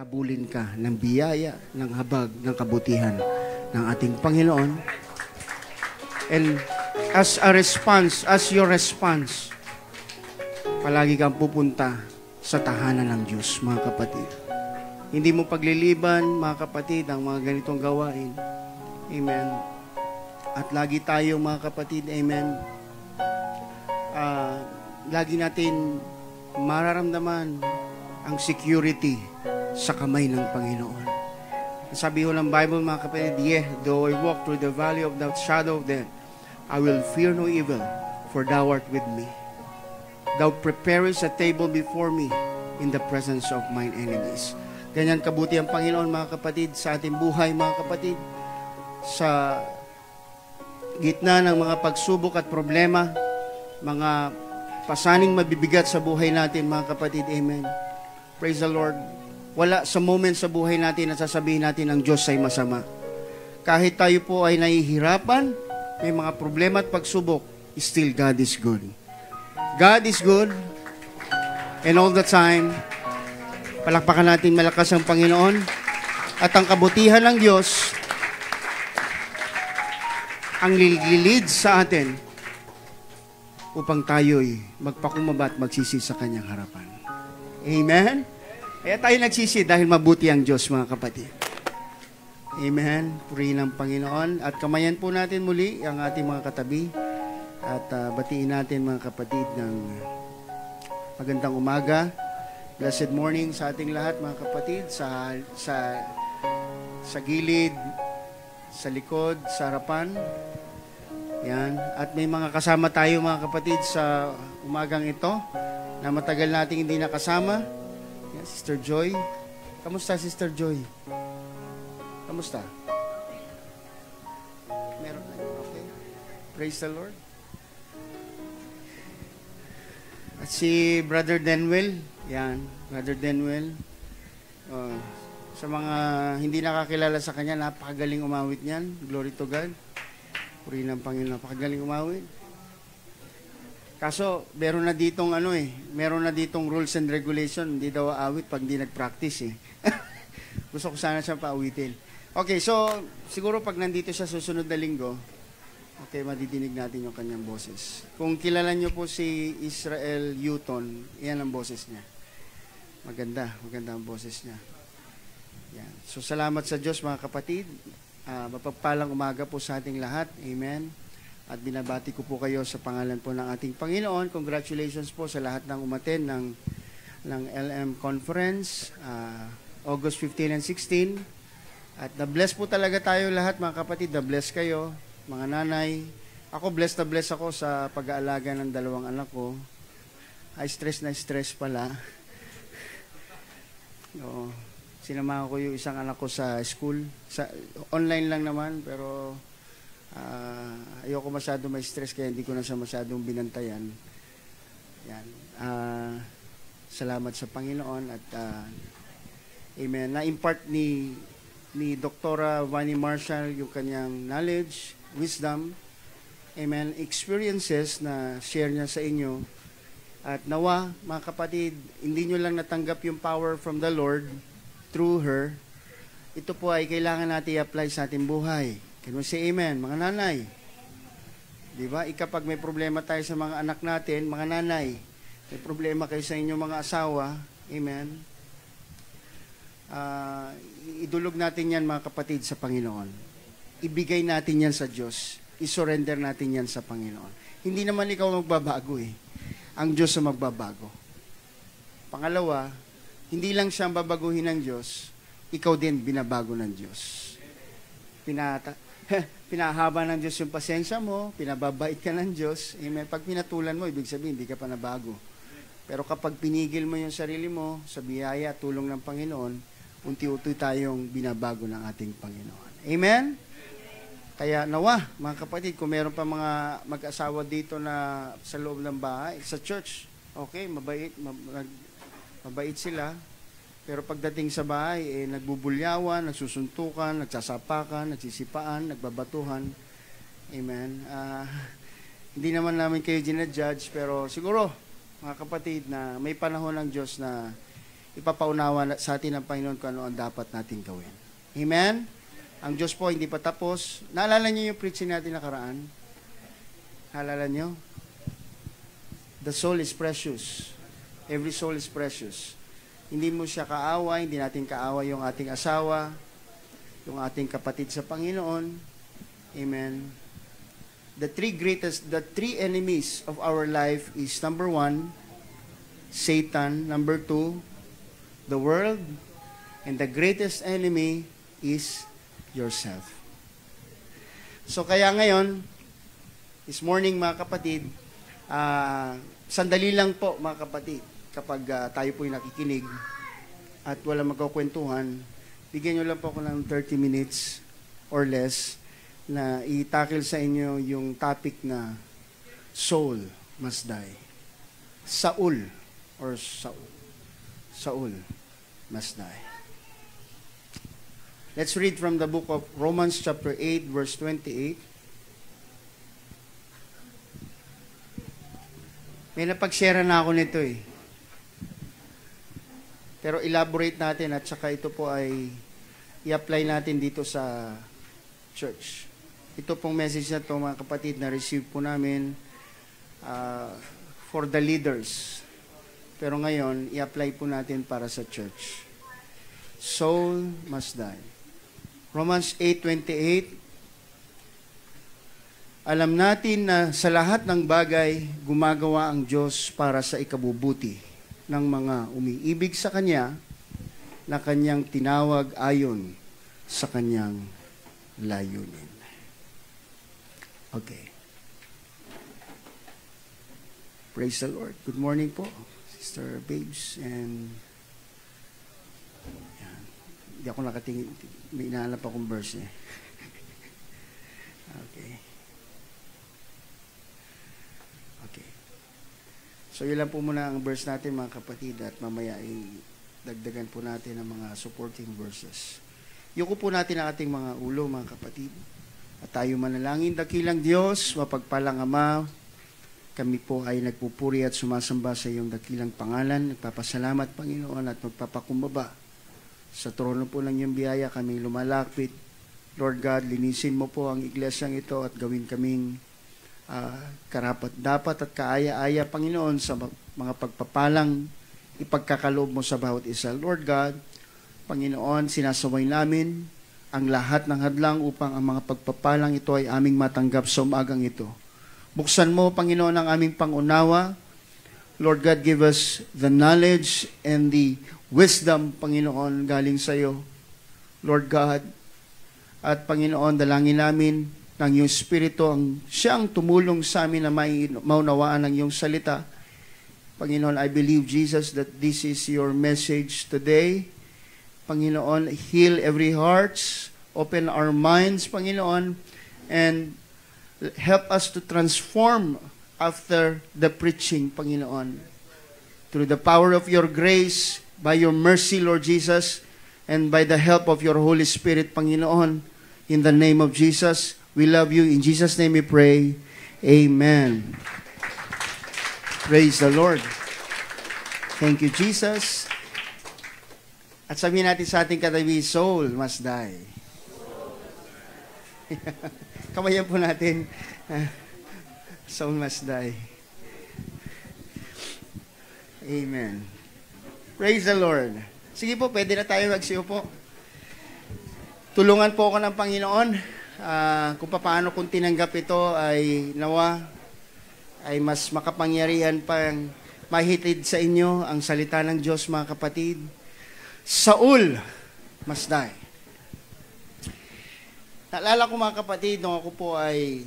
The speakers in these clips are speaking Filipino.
habulin ka ng biyaya, ng habag, ng kabutihan ng ating Panginoon. And as a response, as your response, palagi kang pupunta sa tahanan ng Diyos, mga kapatid. Hindi mo pagliliban, mga kapatid, ang mga ganitong gawain. Amen. At lagi tayo, mga kapatid, amen, lagi natin mararamdaman ang security sa kamay ng Panginoon. Sabi ho ng Bible, mga kapatid, though I walk through the valley of the shadow of death, I will fear no evil, for thou art with me. Thou preparest a table before me in the presence of mine enemies. Ganyan kabuti ang Panginoon, mga kapatid, sa ating buhay, mga kapatid, sa gitna ng mga pagsubok at problema, mga pasaning mabibigat sa buhay natin, mga kapatid, amen. Praise the Lord. Wala sa moment sa buhay natin na sasabihin natin ang Diyos ay masama. Kahit tayo po ay nahihirapan, may mga problema at pagsubok, still God is good. God is good, and all the time, palakpakan natin malakas ang Panginoon, at ang kabutihan ng Diyos ang lilid sa atin upang tayo'y magpakumbaba at magsisi sa Kanyang harapan. Amen? Kaya tayo nagsisi dahil mabuti ang Diyos, mga kapatid. Amen? Purihin ang Panginoon. At kamayan po natin muli ang ating mga katabi. At batiin natin, mga kapatid, ng magandang umaga. Blessed morning sa ating lahat, mga kapatid. Sa gilid, sa likod, sa harapan. Yan. At may mga kasama tayo, mga kapatid, sa umagang ito na matagal nating hindi nakasama. Yan, Sister Joy. Kamusta, Sister Joy? Kamusta? Meron na yun, okay? Praise the Lord. At si Brother Denwell, yan, Brother Denwell. Sa mga hindi nakakilala sa kanya, napakagaling umawit niyan. Glory to God. Purihin ang Panginoon, napakagaling umawit. Kaso, meron na ditong rules and regulation, hindi daw aawit pag hindi nag-practice eh. Gusto ko sana siya paawitin. Okay, so, siguro pag nandito siya susunod na linggo, okay, madidinig natin yung kanyang boses. Kung kilala niyo po si Israel Newton, yan ang boses niya. Maganda ang boses niya. Yan. So, salamat sa Diyos, mga kapatid. Mapagpalang umaga po sa ating lahat. Amen. At binabati ko po kayo sa pangalan po ng ating Panginoon. Congratulations po sa lahat ng umaten ng LM Conference, August 15 and 16. At na-bless po talaga tayo lahat, mga kapatid. Na-bless kayo, mga nanay. Ako, blessed na bless ako sa pag-aalaga ng dalawang anak ko. Ay, stress na stress pala. Oo. Sinamahan ko yung isang anak ko sa school. Online lang naman, pero ayoko masyado may stress kaya hindi ko na siya masyadong binantayan. Yan. Salamat sa Panginoon at amen. Na-impart ni Dr. Vani Marshall yung kanyang knowledge, wisdom, amen, experiences na share niya sa inyo. At nawa, mga kapatid, hindi nyo lang natanggap yung power from the Lord through her. Ito po ay kailangan natin i-apply sa ating buhay. Can we say amen, mga nanay? Di ba? Kapag may problema tayo sa mga anak natin, mga nanay, may problema kayo sa inyong mga asawa, amen? Idulog natin yan, mga kapatid, sa Panginoon. Ibigay natin yan sa Diyos. I-surrender natin yan sa Panginoon. Hindi naman ikaw magbabago eh. Ang Diyos ang magbabago. Pangalawa, hindi lang siyang babaguhin ng Diyos, ikaw din binabago ng Diyos. Pinahaba ng Diyos yung pasensya mo, pinababait ka ng Diyos. Amen. Pag pinatulan mo, ibig sabihin, hindi ka pa nabago. Pero kapag pinigil mo yung sarili mo sa biyaya at tulong ng Panginoon, unti-unti tayong binabago ng ating Panginoon. Amen? Kaya nawa, mga kapatid, kung meron pa mga mag-asawa dito na sa loob ng bahay, sa church, okay, mabait sila. Pero pagdating sa bahay, nagbubulyawan, nagsusuntukan, nagsasapakan, nagsisipaan, nagbabatuhan. Amen. Hindi naman namin kayo ginajudge, pero siguro, mga kapatid, na may panahon ng Diyos na ipapaunawa sa atin ng Panginoon kung ano ang dapat natin gawin. Amen? Ang Diyos po hindi pa tapos. Naalala niyo yung preaching natin nakaraan? Naalala niyo? The soul is precious. Every soul is precious. Hindi mo siya kaaway, hindi natin kaaway yung ating asawa, yung ating kapatid sa Panginoon. Amen. The three enemies of our life is number 1, Satan. Number 2, the world. And the greatest enemy is yourself. So kaya ngayon, this morning mga kapatid, sandali lang po mga kapatid, kapag tayo po'y nakikinig at wala magkakwentuhan, bigyan nyo lang po ako ng 30 minutes or less na itakil sa inyo yung topic na soul must die. Saul must die. Let's read from the book of Romans chapter 8 verse 28. May napag-share na ako nito eh. Pero elaborate natin at saka ito po ay i-apply natin dito sa church. Ito pong message na ito mga kapatid na receive po namin for the leaders. Pero ngayon, i-apply po natin para sa church. Soul must die. Romans 8:28. Alam natin na sa lahat ng bagay, gumagawa ang Diyos para sa ikabubuti ng mga umiibig sa Kanya na Kanyang tinawag ayon sa Kanyang layunin. Okay. Praise the Lord. Good morning po, Sister Babes. And yan. Hindi ako nakatingin. May inahanap akong verse eh. Okay. So, yun lang po muna ang verse natin mga kapatid at mamaya ay dagdagan po natin ang mga supporting verses. Yuko po natin ang ating mga ulo mga kapatid. At tayo manalangin, dakilang Diyos, mapagpalang Ama, kami po ay nagpupuri at sumasamba sa iyong dakilang pangalan. Nagpapasalamat Panginoon at magpapakumbaba. Sa trono po ng iyong biyaya kami lumalapit. Lord God, linisin mo po ang iglesyang ito at gawin kaming karapat dapat at kaaya-aya Panginoon sa mga pagpapalang ipagkakaloob mo sa bawat isa. Lord God, Panginoon, sinasaway namin ang lahat ng hadlang upang ang mga pagpapalang ito ay aming matanggap sa umagang ito. Buksan mo, Panginoon, ang aming pangunawa. Lord God, give us the knowledge and the wisdom, Panginoon, galing sa iyo. Lord God, at Panginoon, dalangin namin ng iyong Espiritu, siya ang tumulong sa amin na maunawaan ang iyong salita. Panginoon, I believe, Jesus, that this is your message today. Panginoon, heal every heart, open our minds, Panginoon, and help us to transform after the preaching, Panginoon. Through the power of your grace, by your mercy, Lord Jesus, and by the help of your Holy Spirit, Panginoon, in the name of Jesus, we love you. In Jesus' name we pray. Amen. Praise the Lord. Thank you, Jesus. At sabihin natin sa ating katabi, soul must die. Kamayan po natin. Soul must die. Amen. Praise the Lord. Sige po, pwede na tayo magsiupo. Tulungan po ako ng Panginoon. Kung paano kung tinanggap ito ay nawa ay mas makapangyarihan pang mahitid sa inyo ang salita ng Diyos, mga kapatid. Saul must die. Naalala ko mga kapatid, nung ako po ay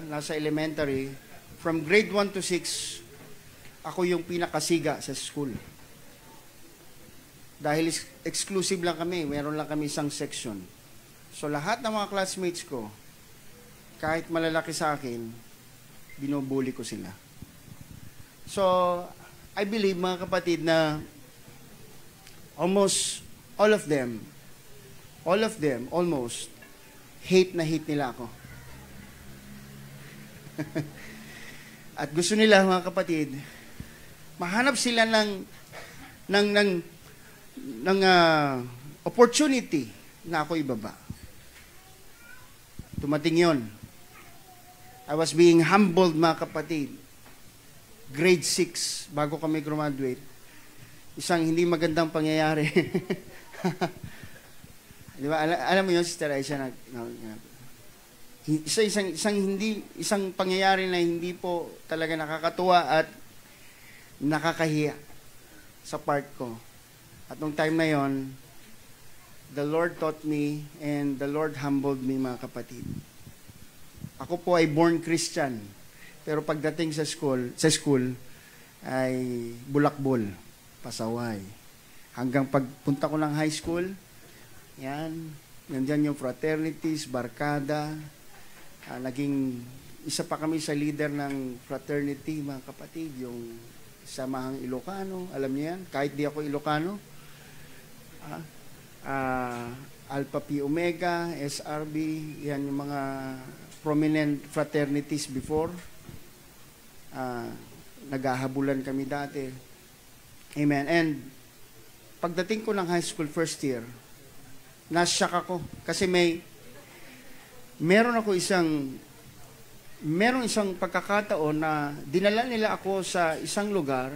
nasa elementary, from grade 1 to 6, ako yung pinakasiga sa school. Dahil exclusive lang kami, meron lang kami isang section. So lahat ng mga classmates ko, kahit malalaki sa akin, binubuli ko sila. So, I believe mga kapatid na almost all of them, almost, hate na hate nila ako. At gusto nila mga kapatid, Mahanap sila ng opportunity na ako ibaba. Tumating yon. I was being humbled, mga kapatid. Grade 6, bago kami graduate. Isang hindi magandang pangyayari. Di ba? Alam mo yun, Sister Aisha, isang pangyayari na hindi po talaga nakakatuwa at nakakahiya sa part ko. At nung time na yon, the Lord taught me and the Lord humbled me, mga kapatid. Ako po ay born Christian, pero pagdating sa school ay bulakbol, pasaway. Hanggang pagpunta ko ng high school, nandyan yung fraternities, barkada. Naging isa pa kami sa leader ng fraternity, mga kapatid, yung Samahang Ilocano. Alam niyo yan, kahit di ako Ilocano. Alpha Pi Omega, SRB, yan yung mga prominent fraternities before. Naghahabulan kami dati. Amen. And pagdating ko ng high school first year, na-shock ako kasi meron isang pagkakataon na dinala nila ako sa isang lugar,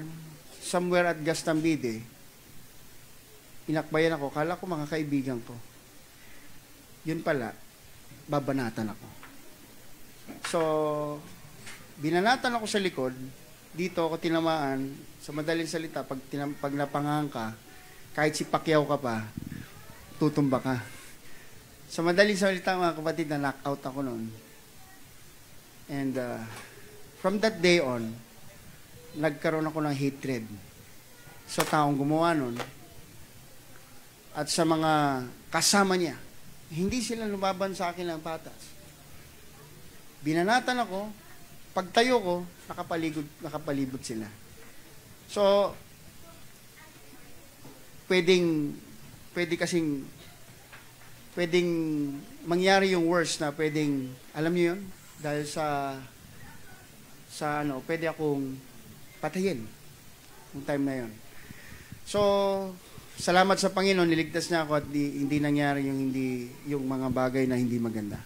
somewhere at Gastambide. Inakbayan ako, kala ko mga kaibigan ko. Yun pala, babanatan ako. So, binanatan ako sa likod, dito ako tinamaan, sa madaling salita, pag napangahan ka, kahit si Pacquiao ka pa, tutumba ka. Sa madaling salita, mga kapatid, na knockout ako noon. And from that day on, nagkaroon ako ng hatred sa taong gumawa noon. At sa mga kasama niya, hindi sila lumaban sa akin ng patas. Binanatan ako, pagtayo ko, nakapalibot sila. So, pwedeng mangyari yung worst na pwedeng, alam niyo yun? Dahil pwede akong patayin yung time na yun. So, salamat sa Panginoon, niligtas niya ako at hindi nangyari yung mga bagay na hindi maganda.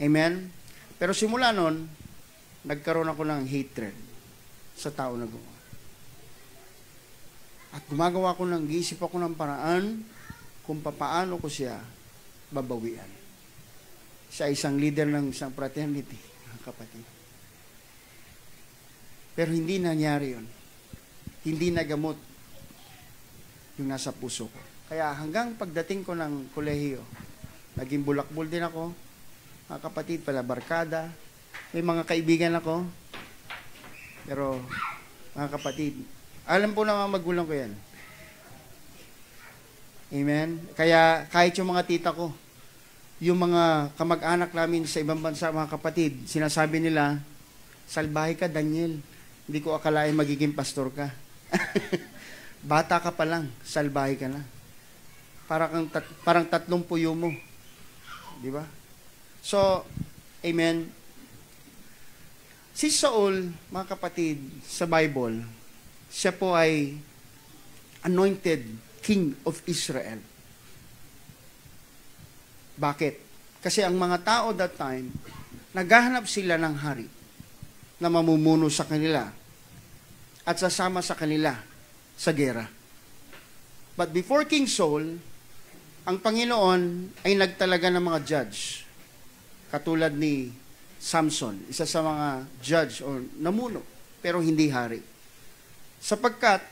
Amen? Pero simula nun, nagkaroon ako ng hatred sa tao na gumawa. At giisip ako ng paraan kung paano ko siya babawian. Siya isang leader ng isang fraternity, mga kapatid. Pero hindi nangyari yun. Hindi nagamot yung nasa puso ko. Kaya hanggang pagdating ko ng kolehiyo, naging bulakbol din ako, mga kapatid, pala barkada, may mga kaibigan ako, pero mga kapatid, alam po na mga magulang ko yan. Amen? Kaya kahit yung mga tita ko, yung mga kamag-anak namin sa ibang bansa, mga kapatid, sinasabi nila, salbahe ka, Daniel. Hindi ko akalain magiging pastor ka. Bata ka pa lang, salbahe ka na. Parang tatlong puyo mo. Di ba? So, amen. Si Saul, mga kapatid, sa Bible, siya po ay anointed king of Israel. Bakit? Kasi ang mga tao that time, naghahanap sila ng hari na mamumuno sa kanila at sasama sa kanila sa gera. But before King Saul, ang Panginoon ay nagtalaga ng mga judge. Katulad ni Samson, isa sa mga judge o namuno, pero hindi hari. Sapagkat,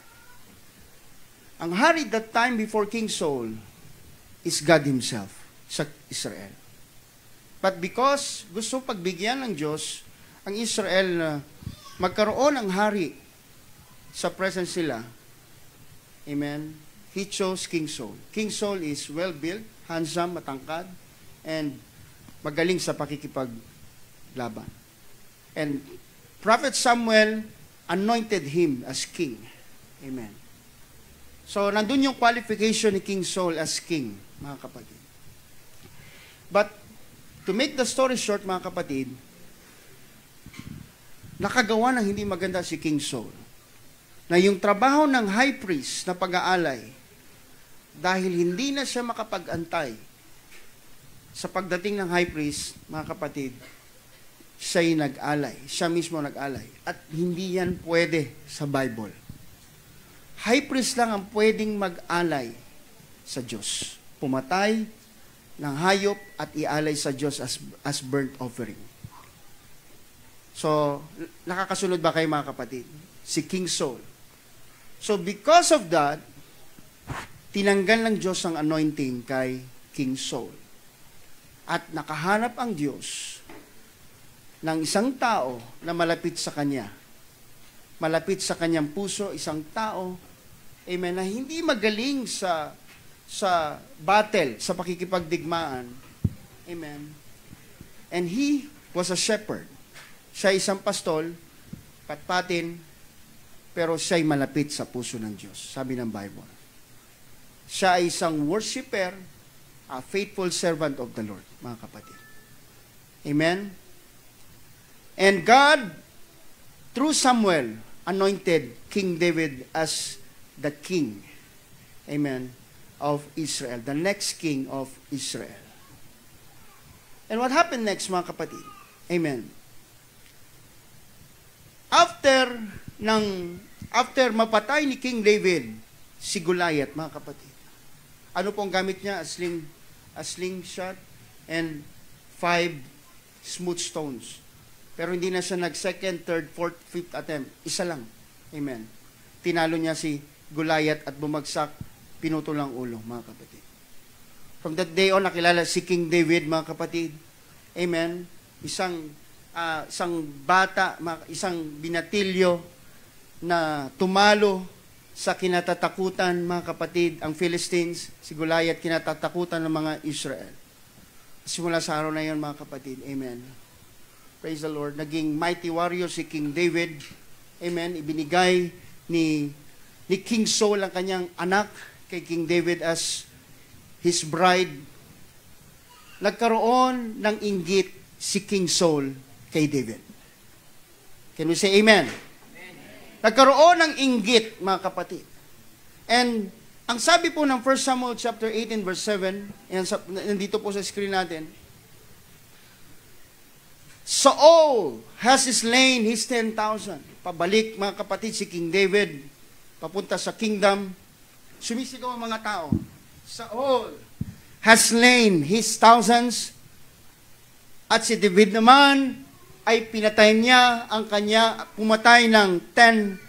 ang hari that time before King Saul is God Himself sa Israel. But because gusto pagbigyan ng Diyos ang Israel na magkaroon ng hari sa presence sila, amen, He chose King Saul. King Saul is well-built, handsome, matangkad, and magaling sa pakikipaglaban. And Prophet Samuel anointed him as king. Amen. So, nandun yung qualification ni King Saul as king, mga kapatid. But, to make the story short, mga kapatid, nakagawa ng hindi maganda si King Saul. na yung trabaho ng high priest na pag-aalay, dahil hindi na siya makapag-antay sa pagdating ng high priest, mga kapatid, siya'y nag-alay. Siya mismo nag-alay. At hindi yan pwede sa Bible. High priest lang ang pwedeng mag-alay sa Diyos. Pumatay ng hayop at ialay sa Diyos as burnt offering. So, nakakasunod ba kayo mga kapatid? Si King Saul. So, because of that, tinanggal ng Diyos ang anointing kay King Saul. At nakahanap ang Diyos ng isang tao na malapit sa Kanya. Malapit sa Kanyang puso, isang tao, amen, na hindi magaling sa battle, sa pakikipagdigmaan. Amen. And he was a shepherd. Siya isang pastol, patpatin, pero siya'y malapit sa puso ng Diyos, sabi ng Bible. Siya ay isang worshiper, a faithful servant of the Lord, mga kapatid. Amen? And God, through Samuel, anointed King David as the king, amen, of Israel, the next king of Israel. And what happened next, mga kapatid? Amen. After mapatay ni King David si Goliath, mga kapatid, ano pong gamit niya? A slingshot and 5 smooth stones. Pero hindi na siya nag-second, third, fourth, fifth attempt. Isa lang. Amen. Tinalo niya si Goliath at bumagsak, pinutol ang ulo, mga kapatid. From that day on, nakilala si King David, mga kapatid. Amen. Isang bata, isang binatilyo na tumalo sa kinatatakutan, mga kapatid, ang Philistines, si Goliath, kinatatakutan ng mga Israel. Simula sa araw na yun, mga kapatid, amen. Praise the Lord. Naging mighty warrior si King David, amen. Ibinigay ni King Saul ang kanyang anak kay King David as his bride. Nagkaroon ng inggit si King Saul kay David. Can we say amen? Nagkaroon ng inggit, mga kapatid. And ang sabi po ng 1 Samuel chapter 18 verse 7, nandito po sa screen natin, Saul has slain his 10,000. Pabalik, mga kapatid, si King David, papunta sa kingdom. Sumisigaw ang mga tao, Saul has slain his thousands, at si David naman ay pinatay niya ang kanya, pumatay ng 10,000.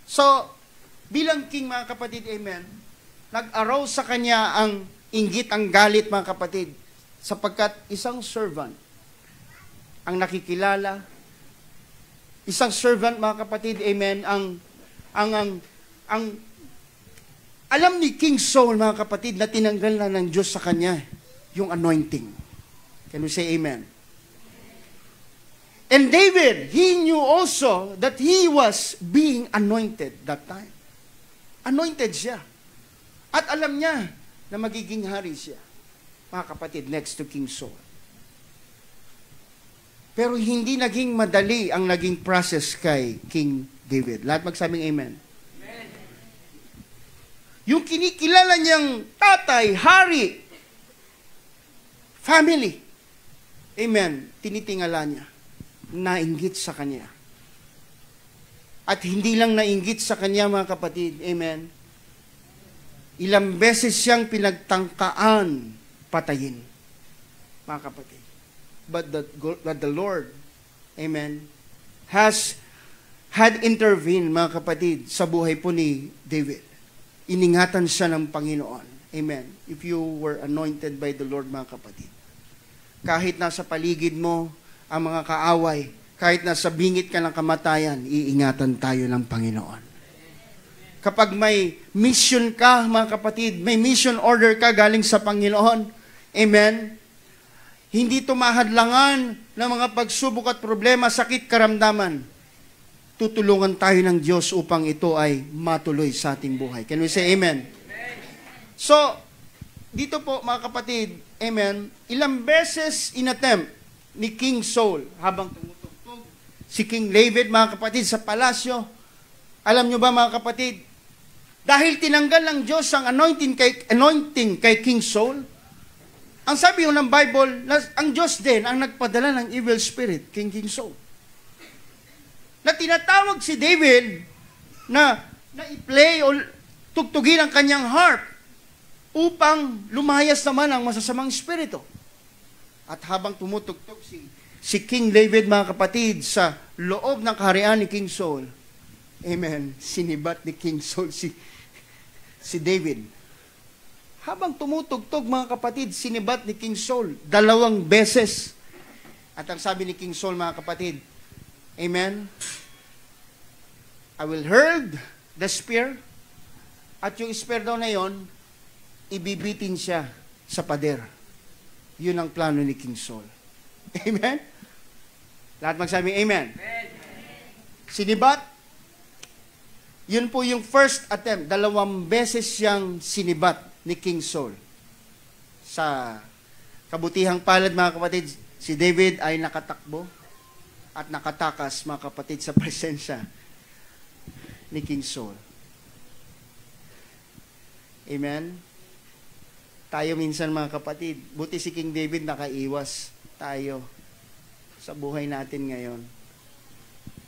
So, bilang king, mga kapatid, amen, nag-arouse sa kanya ang inggit, ang galit, mga kapatid, sapagkat isang servant ang nakikilala, isang servant, mga kapatid, amen, ang alam ni King Saul, mga kapatid, na tinanggal na ng Diyos sa kanya yung anointing. Can we say amen? And David, he knew also that he was being anointed that time. Anointed siya. At alam niya na magiging hari siya, mga kapatid, next to King Saul. Pero hindi naging madali ang naging process kay King David. Lahat magsabing amen. Amen. Yung kinikilala niyang tatay, hari, family, amen, tinitingala niya, nainggit sa kanya. At hindi lang nainggit sa kanya, mga kapatid, amen, ilang beses siyang pinagtangkaan patayin, mga kapatid. But the Lord, amen, had intervened, mga kapatid, sa buhay po ni David. Iningatan siya ng Panginoon. Amen. If you were anointed by the Lord, mga kapatid, kahit nasa paligid mo ang mga kaaway, kahit nasa bingit ka ng kamatayan, iingatan tayo ng Panginoon. Kapag may mission ka, mga kapatid, may mission order ka galing sa Panginoon, amen, hindi tumahadlangan ng mga pagsubok at problema, sakit, karamdaman. Tutulungan tayo ng Diyos upang ito ay matuloy sa ating buhay. Can we say amen? So, dito po, mga kapatid, amen, ilang beses inattempt ni King Saul habang tumutugtog si King David, mga kapatid, sa palasyo. Alam nyo ba, mga kapatid, dahil tinanggal ng Diyos ang anointing kay King Saul, ang sabi ng Bible, ang Diyos din ang nagpadala ng evil spirit, King Saul. Na tinatawag si David na i-play o tugtugin ang kanyang harp upang lumayas naman ang masasamang espiritu. At habang tumutugtog si King David, mga kapatid, sa loob ng kaharian ni King Saul, amen, sinibat ni King Saul si David. Habang tumutugtog, mga kapatid, sinibat ni King Saul 2 beses. At ang sabi ni King Saul, mga kapatid, amen, I will hurl the spear, at yung spear daw na yon, ibibitin siya sa pader. Yun ang plano ni King Saul. Amen? Lahat magsabi, amen. Sinibat, yun po yung first attempt. 2 beses siyang sinibat ni King Saul. Sa kabutihang palad, mga kapatid, si David ay nakatakbo at nakatakas, mga kapatid, sa presensya ni King Saul. Amen? Tayo minsan, mga kapatid, buti si King David nakaiwas. Tayo, sa buhay natin ngayon,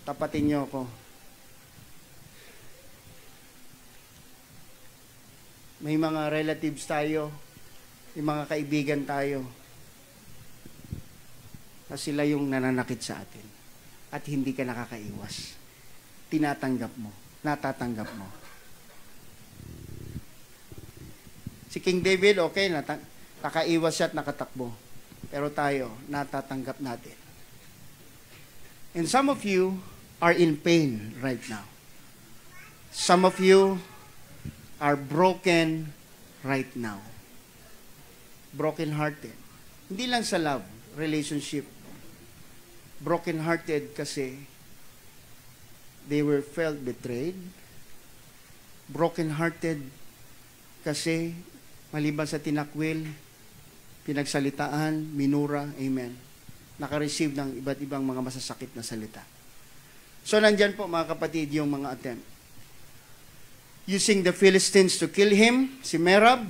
tapatin niyo ako. May mga relatives tayo, may mga kaibigan tayo, na sila yung nananakit sa atin. At hindi ka nakakaiwas. Tinatanggap mo, natatanggap mo. Si King David, okay, nakaiwas siya at nakatakbo. Pero tayo, natatanggap natin. And some of you are in pain right now. Some of you are broken right now. Broken-hearted. Hindi lang sa love, relationship. Broken-hearted kasi they were felt betrayed. Broken-hearted kasi maliban sa tinakwil, pinagsalitaan, minura, amen, naka-receive ng iba't ibang mga masasakit na salita. So, nandyan po, mga kapatid, yung mga attempt. Using the Philistines to kill him, si Merab,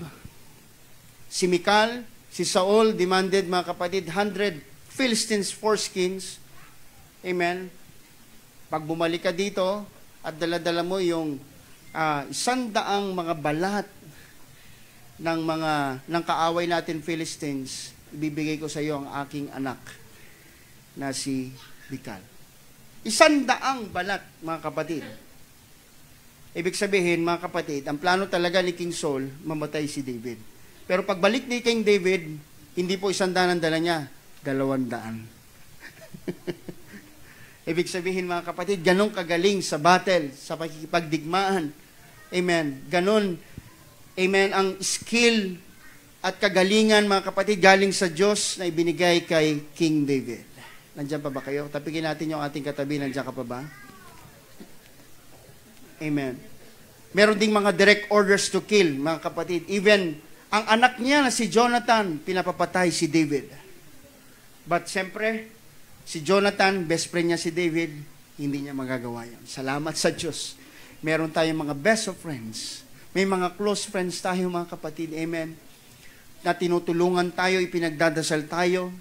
si Mikal, si Saul demanded, mga kapatid, 100 Philistines foreskins. Amen. Pag bumalik ka dito, at dala-dala mo yung 100 mga balat ng kaaway natin Philistines, ibibigay ko sa iyo ang aking anak na si Mikal. 100 balat, mga kapatid. Ibig sabihin, mga kapatid, ang plano talaga ni King Saul, mamatay si David. Pero pagbalik ni King David, hindi po 100 ang dala niya, 200. Ibig sabihin, mga kapatid, ganun kagaling sa battle, sa pagdigmaan. Amen. Ganun, amen, ang skill at kagalingan, mga kapatid, galing sa Diyos na ibinigay kay King David. Nandiyan pa ba kayo? Tapigin natin yung ating katabi. Nandiyan ka pa ba? Amen. Meron ding mga direct orders to kill, mga kapatid. Even ang anak niya na si Jonathan, pinapapatay si David. But siyempre, si Jonathan, best friend niya si David, hindi niya magagawa yan. Salamat sa Diyos. Meron tayong mga best of friends. May mga close friends tayo, mga kapatid. Amen. Na tinutulungan tayo, ipinagdadasal tayo.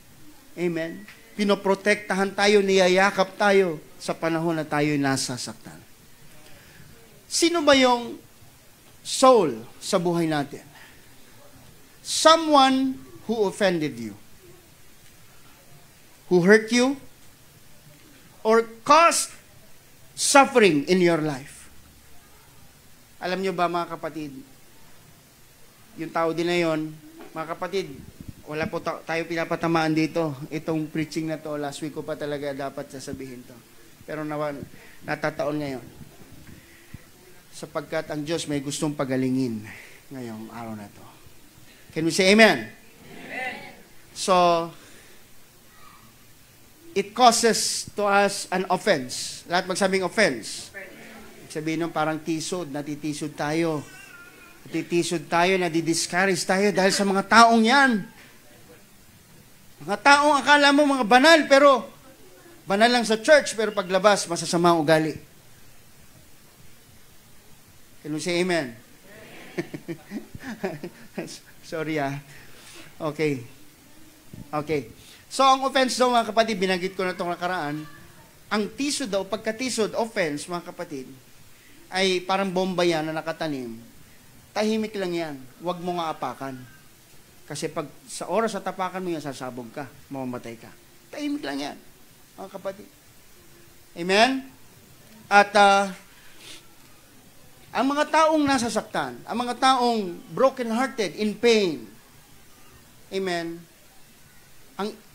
Amen. Pinoprotektahan tayo, niyayakap tayo sa panahon na tayo nasasaktan. Sino ba yung soul sa buhay natin? Someone who offended you, who hurt you, or caused suffering in your life. Alam nyo ba, mga kapatid, yung tao din na yon, mga kapatid, wala po tayo pinapatamaan dito. Itong preaching na to, last week ko pa talaga dapat sasabihin to. Pero natataon ngayon. Sapagkat ang Diyos may gustong pagalingin ngayong araw na to. Can we say amen? Amen. So, it causes to us an offense. Lahat magsabing offense. Sabihin nung parang tisod, natitisod tayo. Natitisod tayo, nadidiscourage tayo dahil sa mga taong yan. Mga taong akala mo mga banal, pero Banal lang sa church, pero paglabas, masasama ang ugali. Can we say amen? Sorry Okay. Okay. So, ang offense daw, mga kapatid, binanggit ko na itong nakaraan, ang tisod daw, pagka-tisod, offense, mga kapatid, ay parang bomba yan na nakatanim. Tahimik lang yan. Huwag mo nga apakan. Kasi pag sa oras at tapakan mo yan, sasabog ka, mamamatay ka. Tahimik lang yan, mga kapatid. Amen? At ang mga taong nasasaktan, ang mga taong broken-hearted, in pain, amen,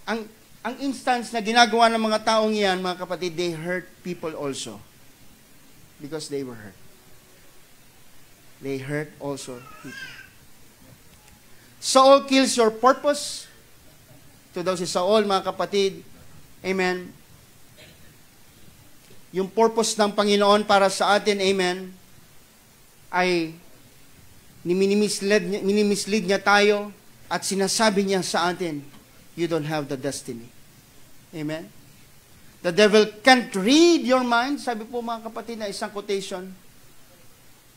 ang instance na ginagawa ng mga taong yan, mga kapatid, they hurt people also. Because they were hurt. They hurt also people. Saul kills your purpose. Ito daw si Saul, mga kapatid. Amen. Yung purpose ng Panginoon para sa atin, amen, ay minimislead niya tayo at sinasabi niya sa atin, you don't have the destiny. Amen? The devil can't read your mind. Sabi po, mga kapatid, na isang quotation.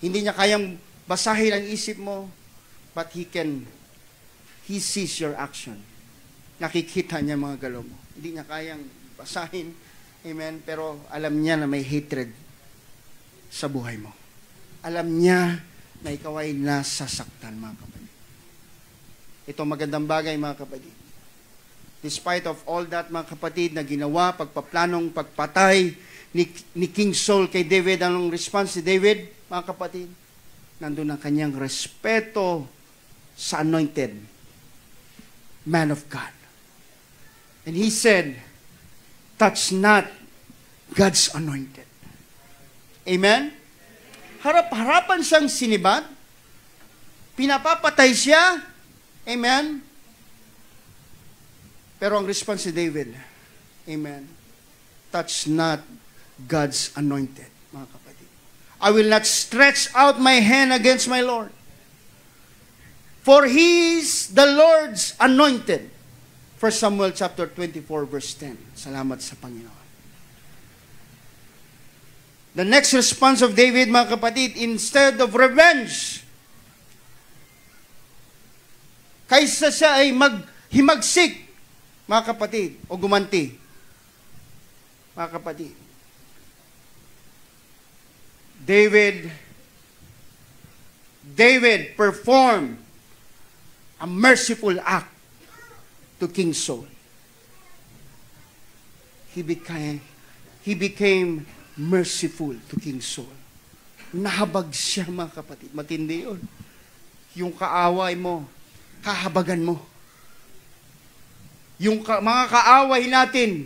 Hindi niya kayang basahin ang isip mo, but he sees your action. Nakikita niya mga galaw mo. Hindi niya kayang basahin. Amen? Pero alam niya na may hatred sa buhay mo. Alam niya na ikaw ay nasasaktan, mga kapatid. Ito magandang bagay, mga kapatid. Despite of all that, mga kapatid, na ginawa, pagpaplanong, pagpatay ni King Saul kay David, anong response ni David, mga kapatid? Nandun ang kanyang respeto sa anointed man of God. And he said, touch not God's anointed. Amen? Harap-harapan siyang sinibat, pinapapatay siya, amen? Pero ang response ni David, amen, touch not God's anointed, mga kapatid. I will not stretch out my hand against my Lord. For He is the Lord's anointed. 1 Samuel chapter 24, verse 10. Salamat sa Panginoon. The next response of David, mga kapatid, instead of revenge, kaysa siya ay maghimagsik, mga kapatid, o gumanti, mga kapatid, David performed a merciful act to King Saul. He became merciful to King Saul. Nahabag siya, mga kapatid. Matindi yun. Yung kaaway mo, kahabagan mo. Yung mga kaaway natin,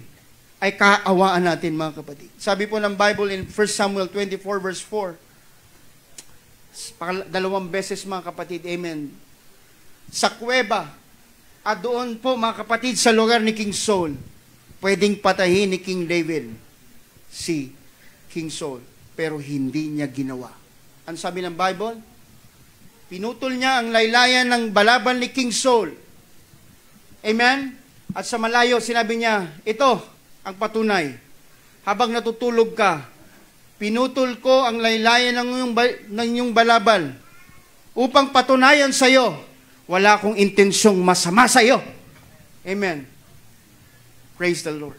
ay kaawaan natin, mga kapatid. Sabi po ng Bible in 1 Samuel 24, verse 4, dalawang beses, mga kapatid, amen, sa kuweba, at doon po, mga kapatid, sa lugar ni King Saul, pwedeng patahin ni King David si King Saul, pero hindi niya ginawa. Ano sabi ng Bible? Pinutol niya ang laylayan ng balaban ni King Saul. Amen? At sa malayo, sinabi niya, ito ang patunay. Habang natutulog ka, pinutol ko ang laylayan ng iyong balabal upang patunayan sa iyo, wala akong intensyong masama sa iyo. Amen. Praise the Lord.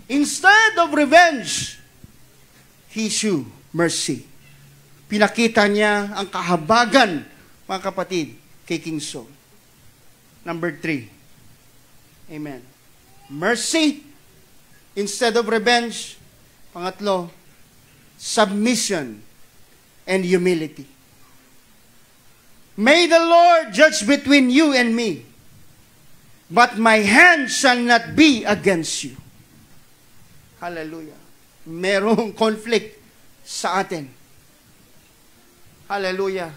Instead of revenge, He showed mercy. Pinakita niya ang kahabagan, mga kapatid, kay King Saul. Number 3. Amen. Mercy instead of revenge. Pangatlo, submission and humility. May the Lord judge between you and me, but my hand shall not be against you. Hallelujah. Merong conflict sa atin. Hallelujah.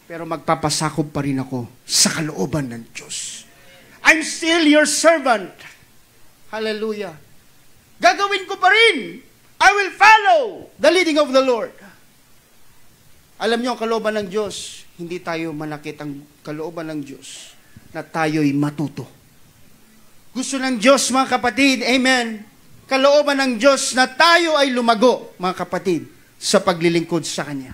Pero magpapasakop pa rin ako sa kalooban ng Diyos. I'm still your servant. Hallelujah. Gagawin ko pa rin. I will follow the leading of the Lord. Alam niyo, ang kalooban ng Diyos, hindi tayo manakit. Ang kalooban ng Diyos na tayo'y matuto. Gusto ng Diyos, mga kapatid, amen, kalooban ng Diyos na tayo ay lumago, mga kapatid, sa paglilingkod sa Kanya.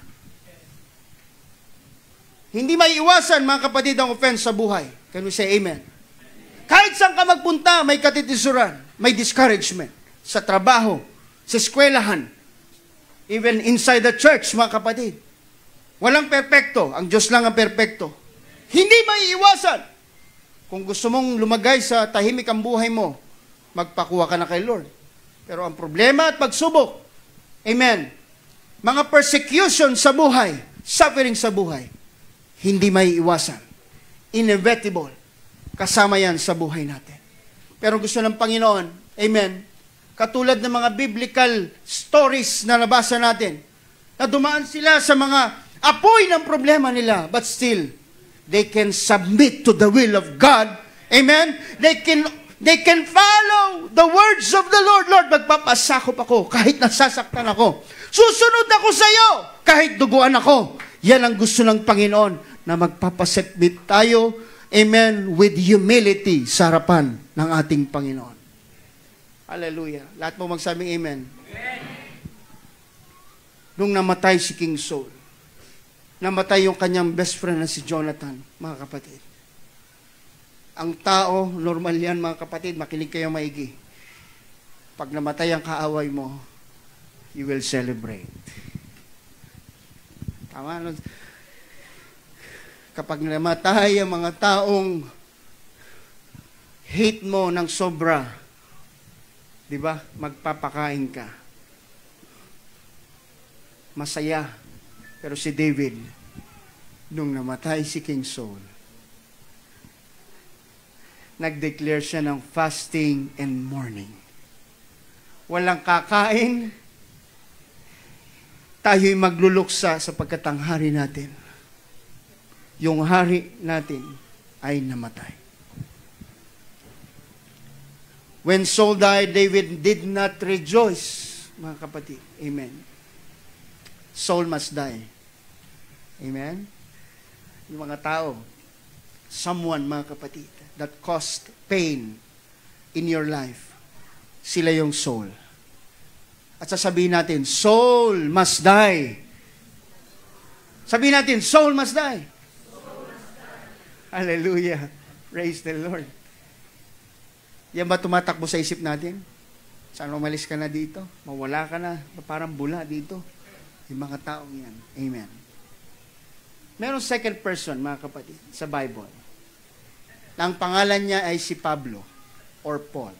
Hindi maiiwasan, mga kapatid, ang offense sa buhay. Can we say amen? Kahit saan ka magpunta, may katitisuran, may discouragement. Sa trabaho, sa eskwelahan, even inside the church, mga kapatid. Walang perpekto. Ang Diyos lang ang perpekto. Hindi maiiwasan. Kung gusto mong lumagay sa tahimik ang buhay mo, magpakuha ka na kay Lord. Pero ang problema at pagsubok, amen, mga persecution sa buhay, suffering sa buhay, hindi maiiwasan. Inevitable. Kasama yan sa buhay natin. Pero gusto ng Panginoon, amen, katulad ng mga biblical stories na nabasa natin, na dumaan sila sa mga apoy ng problema nila, but still, they can submit to the will of God. Amen? They can follow the words of the Lord. Lord, magpapasakop ako kahit nasasaktan ako. Susunod ako sa iyo kahit duguan ako. Yan ang gusto ng Panginoon, na magpapasubmit tayo, amen, with humility sa harapan ng ating Panginoon. Hallelujah. Lahat mo magsabing amen. Amen. Nung namatay si King Saul, namatay yung kanyang best friend na si Jonathan, mga kapatid. Ang tao, normal yan, mga kapatid, makinig kayo maigi. Pag namatay ang kaaway mo, you will celebrate. Tama? Kapag namatay ang mga taong hate mo ng sobra, di ba? Magpapakain ka. Masaya. Pero si David, nung namatay si King Saul, nag-declare siya ng fasting and mourning. Walang kakain, tayo'y magluluksa sapagkat ang hari natin, yung hari natin ay namatay. When Saul died, David did not rejoice, mga kapatid. Amen. Saul must die. Amen? Yung mga tao, someone, mga kapatid, that caused pain in your life, sila yung soul. At sasabihin natin, soul must die. Sabihin natin, soul must die. Hallelujah. Praise the Lord. Yan ba tumatakbo sa isip natin? Saan umalis ka na dito? Mawala ka na. Parang bula dito. Yung mga taong yan. Amen. Meron second person, mga kapatid, sa Bible. Ang pangalan niya ay si Pablo or Paul.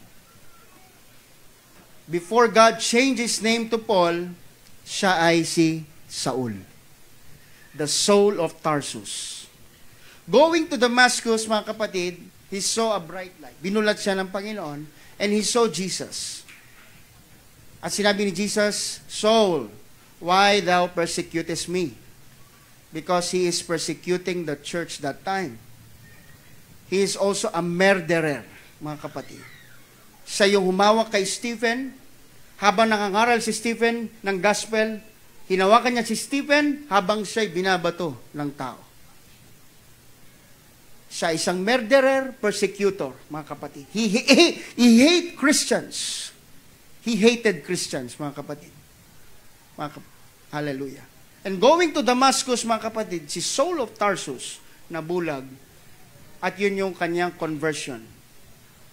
Before God changed his name to Paul, siya ay si Saul. The Saul of Tarsus. Going to Damascus, mga kapatid, he saw a bright light. Binulat siya ng Panginoon, and he saw Jesus. At sinabi ni Jesus, Saul, why thou persecutest me? Because he is persecuting the church that time. He is also a murderer, mga kapatid. Siya yung humawak kay Stephen, habang nangangaral si Stephen ng gospel, hinawakan niya si Stephen habang siya'y binabato ng tao. Siya isang murderer, persecutor, mga kapatid. He hate Christians. He hated Christians, mga kapatid. Hallelujah. And going to Damascus, mga kapatid, si Saul of Tarsus, nabulag, at yun yung kanyang conversion.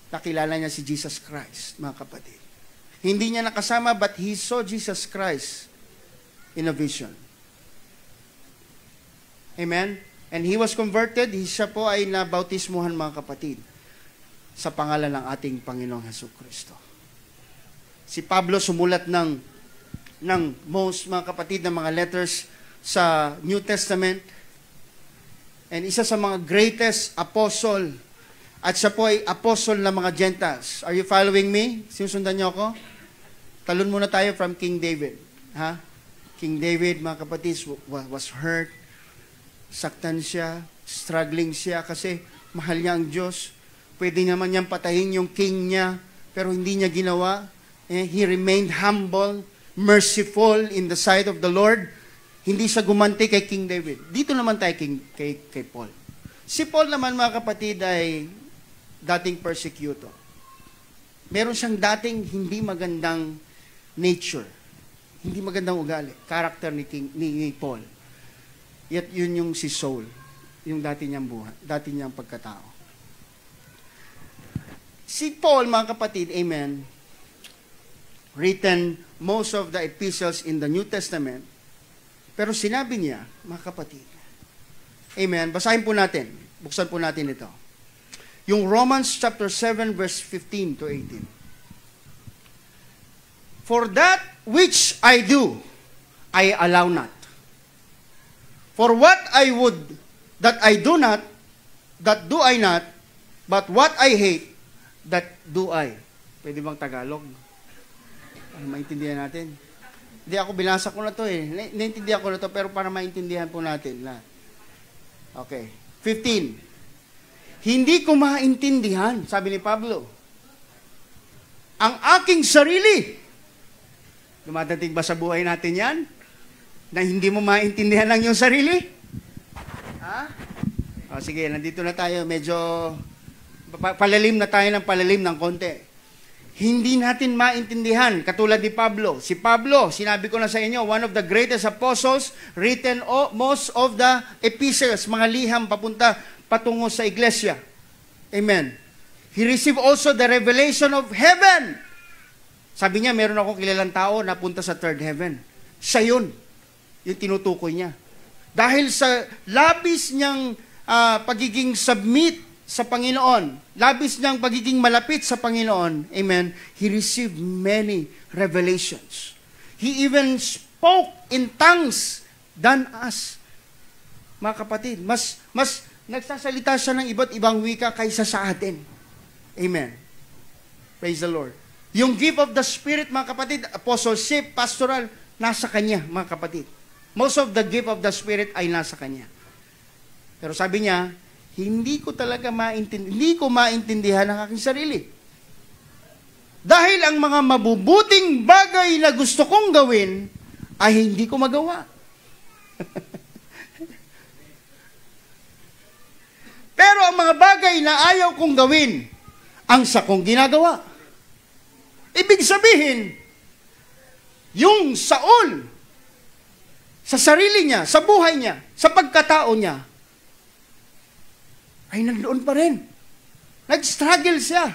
Nakilala niya si Jesus Christ, mga kapatid. Hindi niya nakasama, but he saw Jesus Christ in a vision. Amen? And he was converted, siya po ay nabautismuhan, mga kapatid, sa pangalan ng ating Panginoong Jesucristo. Si Pablo sumulat ng most, mga kapatid, ng mga letters sa New Testament. And isa sa mga greatest apostle. At siya po ay apostle ng mga Gentiles. Are you following me? Sinusundan niyo ako? Talon muna tayo from King David. Ha? King David, mga kapatid, was hurt. Saktan siya, struggling siya kasi mahal niya ang Diyos. Pwede naman niyang patayin yung king niya, pero hindi niya ginawa. He remained humble, merciful in the sight of the Lord. Hindi siya gumanti kay King David. Dito naman tayo kay Paul. Si Paul naman, mga kapatid, ay dating persecutor. Meron siyang dating hindi magandang nature. Hindi magandang ugali. Character ni Paul. Yet yun yung si Saul. Yung dati niyang buhay. Dati niyang pagkatao. Si Paul, mga kapatid, amen, written most of the epistles in the New Testament. Pero sinabi niya, mga kapatid, amen, basahin po natin. Buksan po natin ito. Yung Romans chapter 7 verse 15 to 18. For that which I do, I allow not. For what I would, that I do not, that do I not, but what I hate, that do I. Pwede bang Tagalog? Para maintindihan natin. Hindi ako, binasa ko na to eh. Naintindihan ko na to, pero para maintindihan po natin. Okay. 15. Hindi ko maintindihan, sabi ni Pablo, ang aking sarili. Dumadating ba sa buhay natin yan? Na hindi mo maintindihan ang iyong sarili? Ha? O sige, nandito na tayo. Medyo palalim na tayo ng palalim ng konti. Hindi natin maintindihan, katulad ni Pablo. Si Pablo, sinabi ko na sa inyo, one of the greatest apostles, written most of the epistles, mga liham patungo sa iglesia. Amen. He received also the revelation of heaven. Sabi niya, meron akong kilalang tao na punta sa third heaven. Siya yun. Yung tinutukoy niya. Dahil sa labis niyang pagiging submit sa Panginoon, labis niyang pagiging malapit sa Panginoon, amen, he received many revelations. He even spoke in tongues than us. Mga kapatid, mas nagsasalita siya ng iba't ibang wika kaysa sa atin. Amen. Praise the Lord. Yung gift of the Spirit, mga kapatid, apostleship, pastoral, nasa Kanya, mga kapatid. Most of the gift of the Spirit ay nasa Kanya. Pero sabi niya, hindi ko maintindihan ang aking sarili. Dahil ang mga mabubuting bagay na gusto kong gawin, ay hindi ko magawa. Pero ang mga bagay na ayaw kong gawin, ang sa kong ginagawa. Ibig sabihin, yung Saul, sa sarili niya, sa buhay niya, sa pagkatao niya, ay nandoon pa rin. Nag-struggle siya.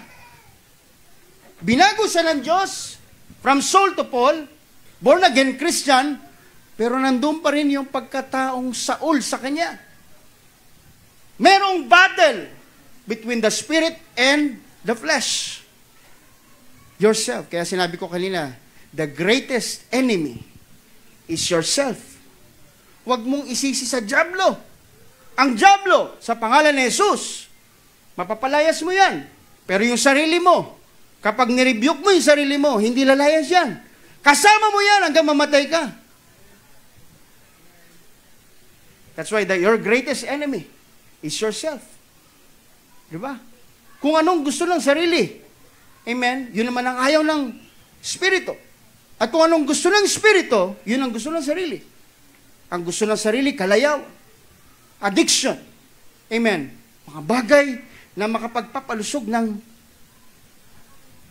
Binago siya ng Diyos, from Saul to Paul, born again Christian, pero nandoon pa rin yung pagkataong Saul sa kanya. Merong battle between the spirit and the flesh. Yourself. Kaya sinabi ko kanina, the greatest enemy is yourself. Huwag mong isisi sa dyablo. Ang dyablo, sa pangalan ni Jesus, mapapalayas mo yan. Pero yung sarili mo, kapag nirebuke mo yung sarili mo, hindi lalayas yan. Kasama mo yan hanggang mamatay ka. That's why your greatest enemy is yourself. Diba? Kung anong gusto ng sarili, amen, yun naman ang ayaw ng Espiritu. At kung anong gusto ng Espiritu, yun ang gusto ng sarili. Ang gusto ng sarili, kalayaw, addiction, amen, mga bagay na makapagpapalusog ng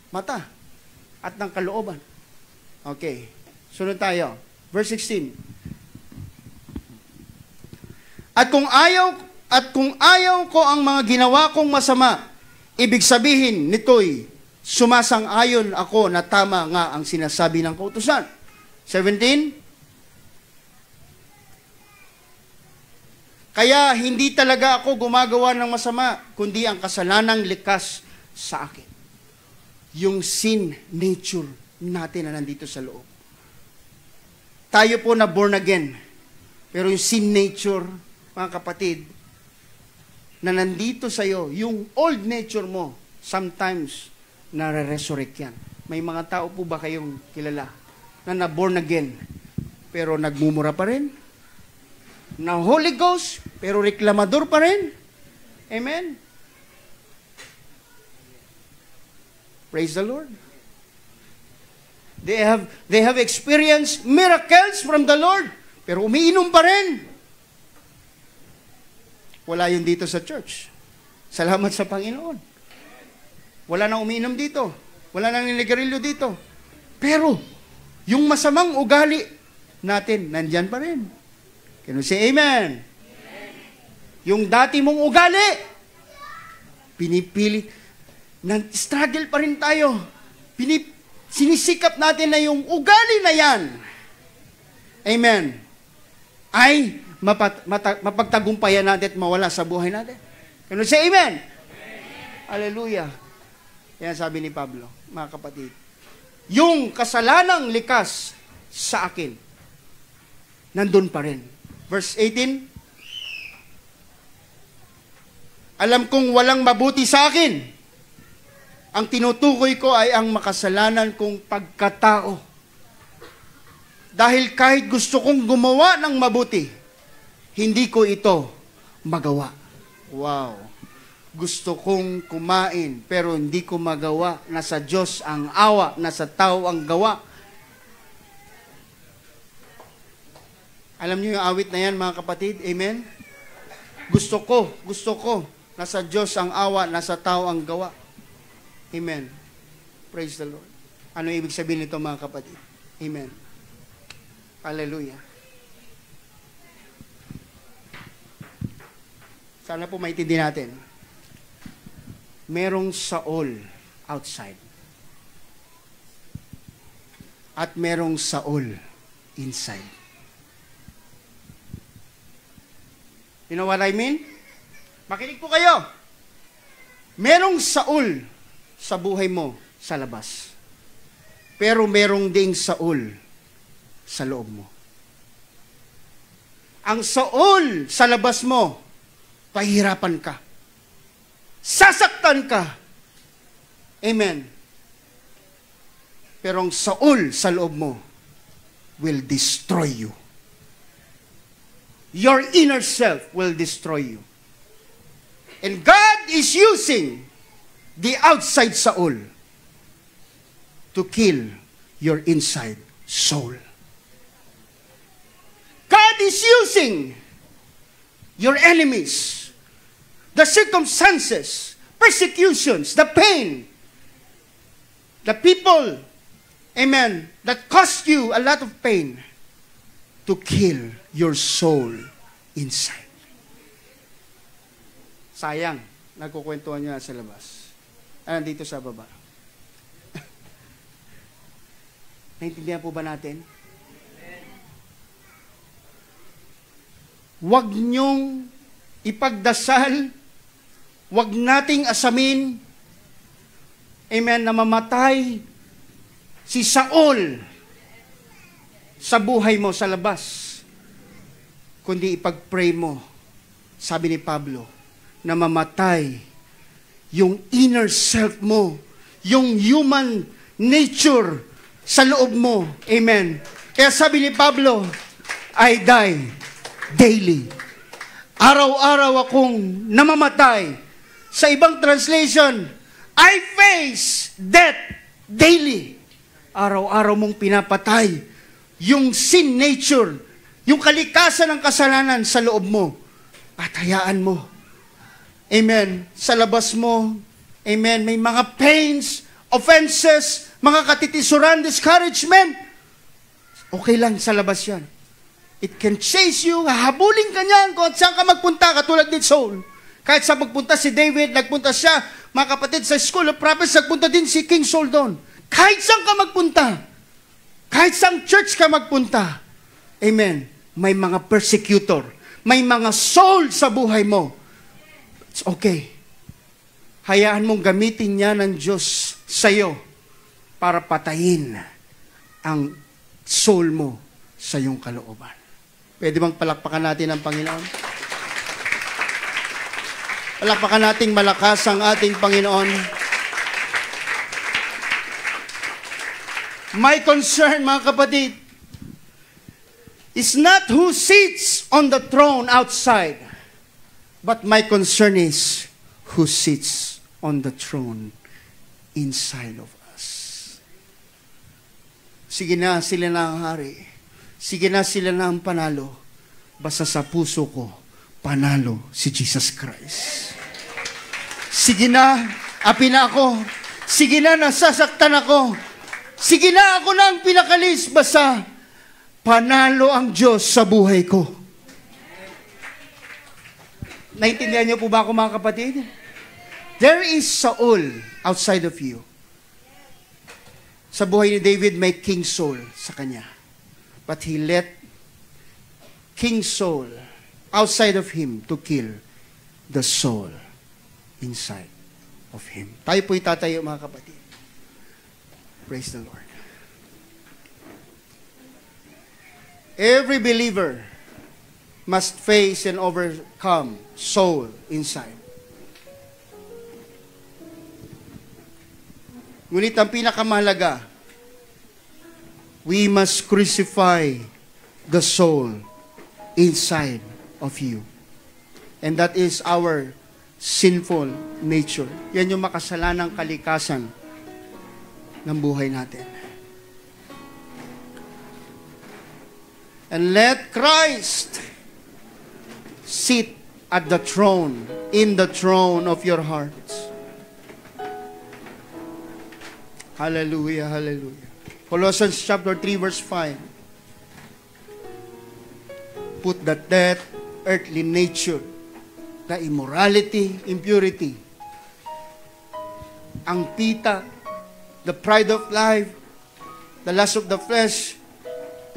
mata at ng kalooban. Okay, sunod tayo. Verse 16. At kung ayaw ko ang mga ginawa kong masama, ibig sabihin nito'y sumasang-ayon ako na tama nga ang sinasabi ng kautusan. 17. Kaya hindi talaga ako gumagawa ng masama, kundi ang kasalanang likas sa akin. Yung sin nature natin na nandito sa loob. Tayo po na born again, pero yung sin nature, mga kapatid, na nandito sa iyo, yung old nature mo, sometimes, nare-resurrect yan. May mga tao po ba kayong kilala na na-born again, pero nagmumura pa rin? Na Holy Ghost, pero reklamador pa rin? Amen? Praise the Lord. They have experienced miracles from the Lord, pero umiinom pa rin. Wala yun dito sa church. Salamat sa Panginoon. Wala nang umiinom dito. Wala nang niligarilyo dito. Pero, yung masamang ugali natin, nandyan pa rin. Can you say amen? Yung dati mong ugali, pinipili, struggle pa rin tayo. Sinisikap natin na yung ugali na yan, amen, ay mapagtagumpayan natin at mawala sa buhay natin. Can you say amen? Hallelujah. Yan sabi ni Pablo, mga kapatid. Yung kasalanang likas sa akin, nandun pa rin. Verse 18, alam kong walang mabuti sa akin. Ang tinutukoy ko ay ang makasalanan kong pagkatao. Dahil kahit gusto kong gumawa ng mabuti, hindi ko ito magawa. Wow. Gusto kong kumain, pero hindi ko magawa. Nasa Diyos ang awa, nasa tao ang gawa. Alam niyo yung awit na yan, mga kapatid? Amen? Gusto ko. Nasa Diyos ang awa, nasa tao ang gawa. Amen. Praise the Lord. Ano ibig sabihin nito, mga kapatid? Amen. Hallelujah. Sana po maintindihan natin. Merong Saul outside. At merong Saul inside. You know what I mean? Makinig po kayo. Merong Saul sa buhay mo sa labas. Pero merong ding Saul sa loob mo. Ang Saul sa labas mo, pahirapan ka. Sasaktan ka. Amen. Pero ang Saul sa loob mo will destroy you. Your inner self will destroy you. And God is using the outside Saul to kill your inside soul. God is using your enemies, the circumstances, persecutions, the pain, the people, amen, that cost you a lot of pain to kill your soul inside. Sayang, nagkukwentuhan niya sa labas. Nandito sa baba. Naintindihan po ba natin? Huwag niyong ipagdasal, huwag nating asamin, amen, na mamatay si Saul sa buhay mo sa labas. Kundi ipag-pray mo, sabi ni Pablo, na mamatay yung inner self mo, yung human nature sa loob mo. Amen. Kaya sabi ni Pablo, I die daily. Araw-araw akong namamatay. Sa ibang translation, I face death daily. Araw-araw mong pinapatay yung sin nature, yung kalikasan ng kasalanan sa loob mo. At hayaan mo. Amen. Sa labas mo, amen, may mga pains, offenses, mga katitisuran, discouragement. Okay lang sa labas yan. It can chase you, hahabulin ka niyan kung saan ka magpunta, katulad ni Saul. Kahit sa magpunta si David, nagpunta siya, mga kapatid, sa School of Prophets, nagpunta din si King Saul doon. Kahit saan ka magpunta, kahit saan church ka magpunta, amen, may mga persecutor, may mga soul sa buhay mo. It's okay. Hayaan mong gamitin niya ng Diyos sa'yo para patayin ang soul mo sa iyong kalooban. Pwede bang palakpakan natin ang Panginoon? Palakpakan nating malakas ang ating Panginoon. My concern, mga kapatid, is not who sits on the throne outside, but my concern is who sits on the throne inside of us. Sige na, sila na ang hari. Sige na, sila na ang panalo. Basta sa puso ko, panalo si Jesus Christ. Sige na, api na ako. Sige na, nasasaktan ako. Sige na, ako na ang pinakalis. Basta, panalo ang Diyos sa buhay ko. Naintindihan niyo po ba ako, mga kapatid? There is Saul outside of you. Sa buhay ni David, may King Saul sa kanya. But he let King Saul outside of him to kill the soul inside of him. Tayo po'y tatayo, mga kapatid. Praise the Lord. Every believer must face and overcome soul inside. Ngunit ang pinakamahalaga, we must crucify the soul inside of you. And that is our sinful nature. Yan yung makasalanang kalikasan ng buhay natin. And let Christ sit at the throne, in the throne of your hearts. Hallelujah, hallelujah. Colossians chapter 3 verse 5. Put that earthly nature, the immorality, impurity, ang pita, the pride of life, the lust of the flesh,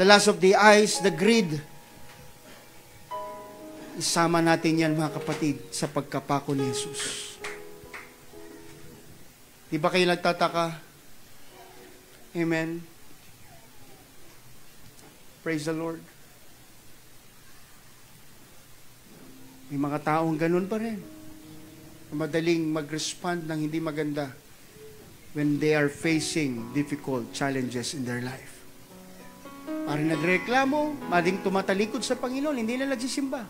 the lust of the eyes, the greed. Isama natin yan, mga kapatid, sa pagkapako ni Jesus. Di ba kayo nagtataka? Amen. Praise the Lord. May mga taong ganun pa rin. Madaling mag-respond ng hindi maganda when they are facing difficult challenges in their life. Parang nagreklamo, mading tumatalikod sa Panginoon, hindi na nagsisimba.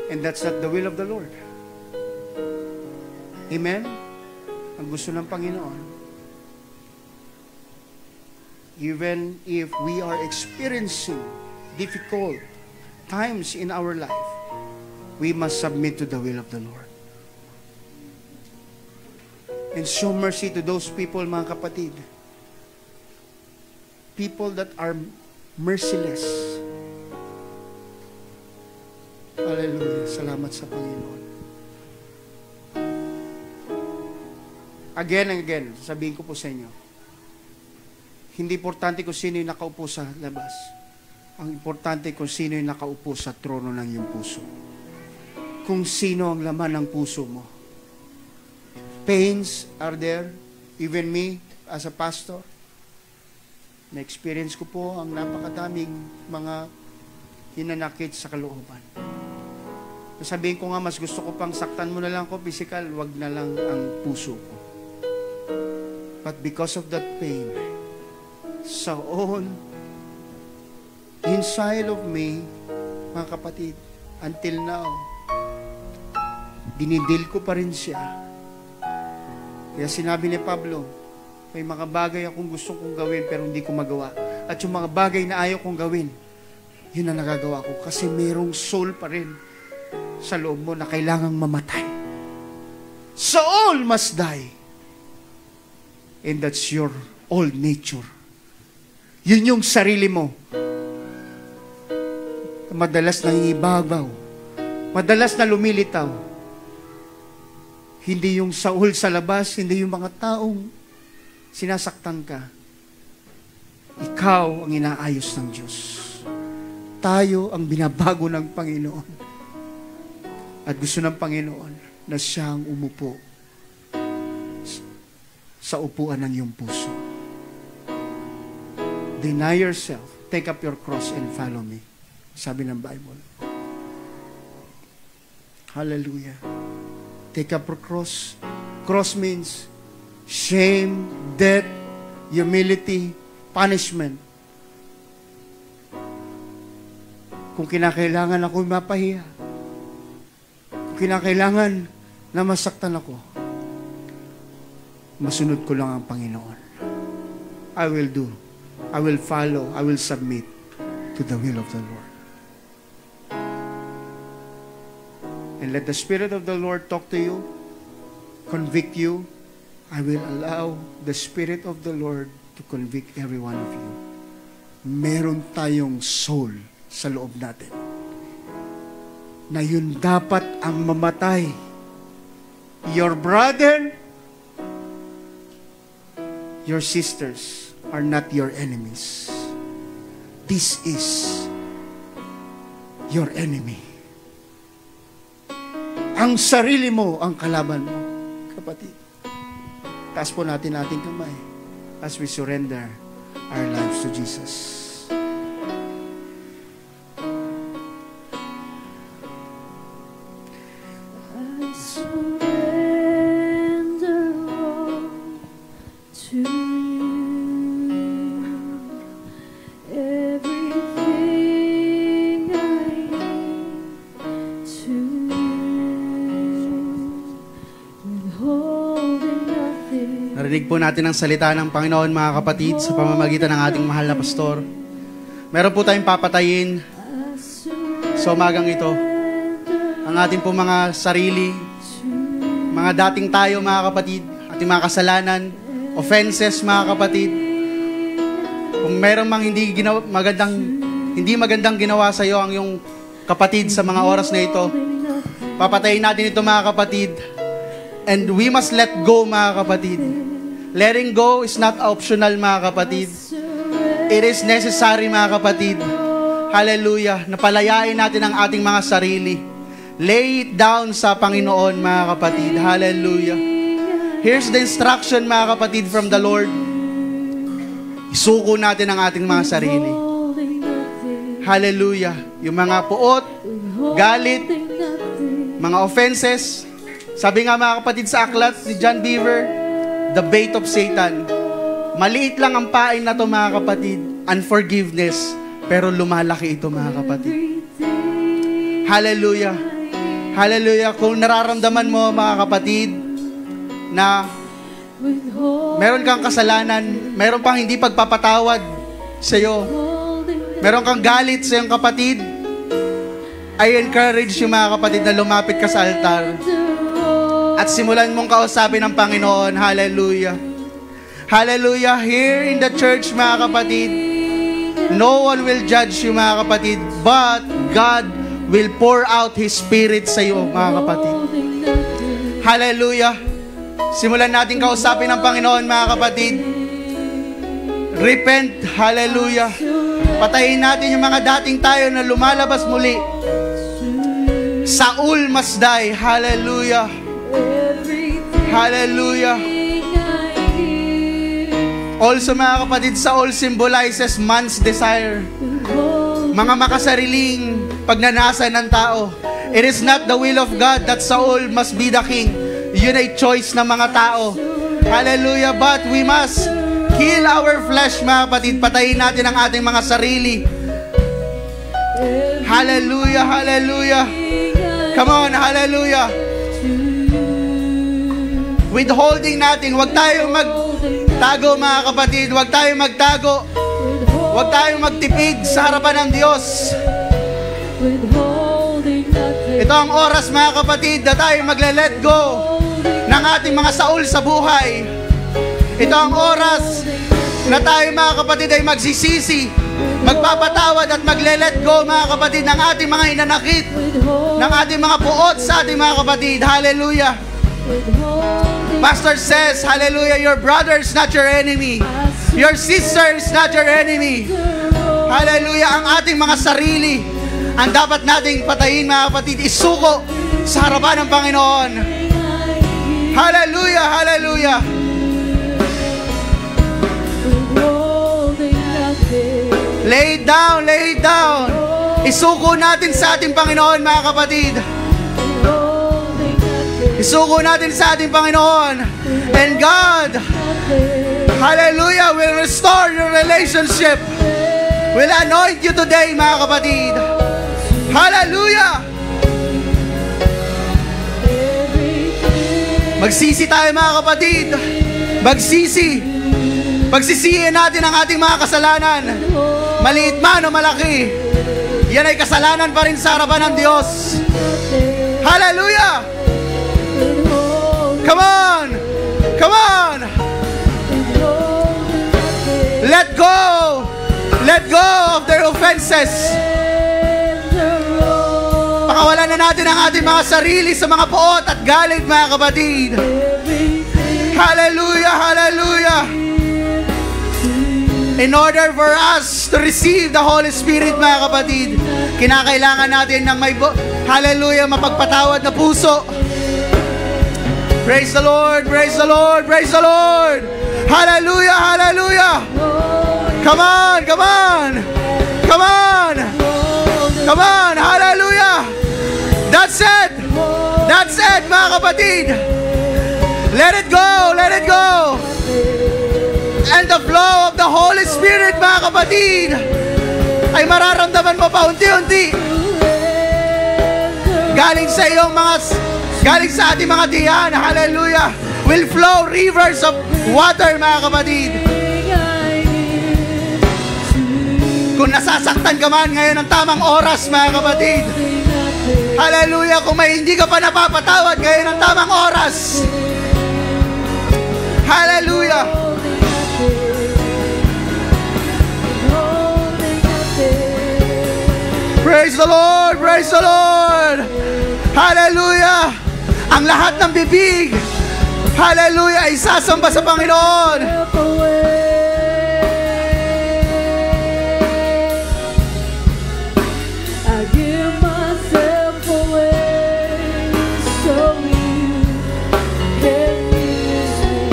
And that's not the will of the Lord. Amen? Ang gusto ng Panginoon, even if we are experiencing difficult times in our life, we must submit to the will of the Lord. And show mercy to those people, mga kapatid. People that are merciless. Hallelujah. Salamat sa Panginoon. Again and again, sabihin ko po sa inyo, hindi importante kung sino yung nakaupo sa labas. Ang importante kung sino yung nakaupo sa trono ng iyong puso. Kung sino ang laman ng puso mo. Pains are there. Even me, as a pastor, na-experience ko po ang napakadaming mga hinanakit sa kalooban. Sabihin ko nga, mas gusto ko pang saktan mo na lang ko physical, wag na lang ang puso ko. But because of that pain, sa own inside of me, mga kapatid, until now, dinidil ko pa rin siya. Kaya sinabi ni Pablo, may mga bagay akong gusto kong gawin pero hindi ko magawa. At yung mga bagay na ayaw kong gawin, yun ang nagagawa ko. Kasi mayroong soul pa rin sa loob mo na kailangang mamatay. Soul must die. And that's your old nature. Yun yung sarili mo. Madalas nangingibabaw. Madalas na lumilitaw. Hindi yung Saul sa labas, hindi yung mga taong sinasaktan ka. Ikaw ang inaayos ng Diyos. Tayo ang binabago ng Panginoon. At gusto ng Panginoon na siyang umupo sa upuan ng iyong puso. Deny yourself, take up your cross and follow me. Sabi ng Bible. Hallelujah. Take up your cross. Cross means shame, death, humility, punishment. Kung kinakailangan ako mapahiya, kung kinakailangan na masaktan ako, masunod ko lang ang Panginoon. I will do. I will follow. I will submit to the will of the Lord. And let the Spirit of the Lord talk to you, convict you, I will allow the Spirit of the Lord to convict every one of you. Meron tayong soul sa loob natin na yun dapat ang mamatay. Your brother, your sisters are not your enemies. This is your enemy. Ang sarili mo ang kalaban mo, kapatid. Taas po natin ating kamay as we surrender our lives to Jesus. I surrender all to you. Everything I give to you. Withholding nothing. Narinig po natin ang salita ng Panginoon, mga kapatid, sa pamamagitan ng ating mahal na pastor. Meron po tayong papatayin sa umagang ito. Ang ating po mga sarili, mga dating tayo, mga kapatid, ating mga kasalanan, offenses, mga kapatid. Kung meron mang hindi magandang ginawa sa iyo ang iyong kapatid sa mga oras na ito, papatayin natin ito, mga kapatid. And we must let go, mga kapatid. Letting go is not optional, mga kapatid. It is necessary, mga kapatid. Hallelujah. Napalayain natin ang ating mga sarili. Lay it down sa Panginoon, mga kapatid. Hallelujah. Here's the instruction, mga kapatid, from the Lord. Isuko natin ang ating mga sarili. Hallelujah. Yung mga puot, galit, mga offenses. Sabi nga, mga kapatid, sa aklat ni John Beaver, the bait of Satan. Maliit lang ang pain na to, mga kapatid. Unforgiveness. Pero lumalaki ito, mga kapatid. Hallelujah. Hallelujah. Kung nararamdaman mo, mga kapatid, na meron kang kasalanan, meron pang hindi pagpapatawad sa iyo, meron kang galit sa iyong kapatid, I encourage you, mga kapatid, na lumapit ka sa altar at simulan mong kausapin ng Panginoon. Hallelujah. Hallelujah. Here in the church, mga kapatid, no one will judge you, mga kapatid, but God will pour out His Spirit sa iyo, mga kapatid. Hallelujah. Simulan natin kausapin ng Panginoon, mga kapatid. Repent. Hallelujah. Patayin natin yung mga dating tayo na lumalabas muli. Saul must die. Hallelujah. Hallelujah. Also, mga kapatid, Saul symbolizes man's desire. Mga makasariling pagnanasa ng tao. It is not the will of God that Saul must be the king. Yun ay choice ng mga tao. Hallelujah. But we must kill our flesh, mga kapatid. Patayin natin ang ating mga sarili. Hallelujah. Hallelujah. Come on. Hallelujah. Withholding natin. Huwag tayong magtago, mga kapatid. Huwag tayong magtago. Huwag tayong magtipid sa harapan ng Diyos. Ito ang oras, mga kapatid, na tayo magle-let go ng ating mga Saul sa buhay. Ito ang oras na tayo, mga kapatid, ay magsisisi, magpapatawad at magle-let go, mga kapatid, ng ating mga hinanakit, ng ating mga puot sa ating mga kapatid. Hallelujah. Pastor says, hallelujah, your brother is not your enemy. Your sister is not your enemy. Hallelujah. Ang ating mga sarili, ang dapat nating patayin, mga kapatid, isuko sa harapan ng Panginoon. Hallelujah, hallelujah. Lay it down, lay it down. Isuko natin sa ating Panginoon, mga kapatid. Isuko natin sa ating Panginoon. And God, hallelujah, will restore your relationship. Will anoint you today, mga kapatid. Hallelujah! Magsisi tayo, mga kapatid. Magsisi. Pagsisihin natin ang ating mga kasalanan. Maliit man o malaki. Yan ay kasalanan pa rin sa harapan ng Diyos. Hallelujah! Come on! Come on! Let go! Let go of their offenses. Pakawalan na natin ang ating mga sarili sa mga poot at galit, mga kapatid. Hallelujah! Hallelujah! In order for us to receive the Holy Spirit, mga kapatid, kinakailangan natin ng may hallelujah, mapagpatawad na puso. Praise the Lord! Praise the Lord! Praise the Lord! Hallelujah! Hallelujah! Come on! Come on! Come on! Come on! Hallelujah! That's it! That's it, mga kapatid! Let it go! Let it go! And the flow of the Holy Spirit, mga kapatid, ay mararamdaman mo pa unti-unti. Galing sa iyong mga, galing sa ating mga tiyan, hallelujah, will flow rivers of water, mga kapatid. Kung nasasaktan ka man ngayon ang tamang oras, mga kapatid, hallelujah, kung may hindi ka pa napapatawad ngayon ang tamang oras, hallelujah. Praise the Lord! Praise the Lord! Hallelujah! Ang lahat ng bibig, hallelujah, ay sasamba sa Panginoon. I give myself away so you can use me.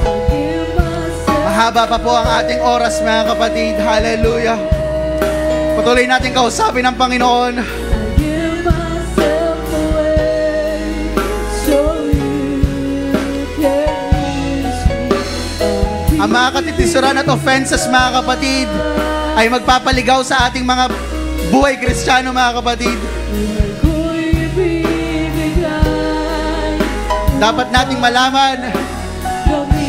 I give myself. Mahaba pa po ang ating oras, mga kapatid. Hallelujah! Patuloy natin kausapin ng Panginoon. I give myself away so you can use me. Ang mga katitisuran at offenses, mga kapatid, ay magpapaligaw sa ating mga buhay Kristiyano, mga kapatid. Dapat nating malaman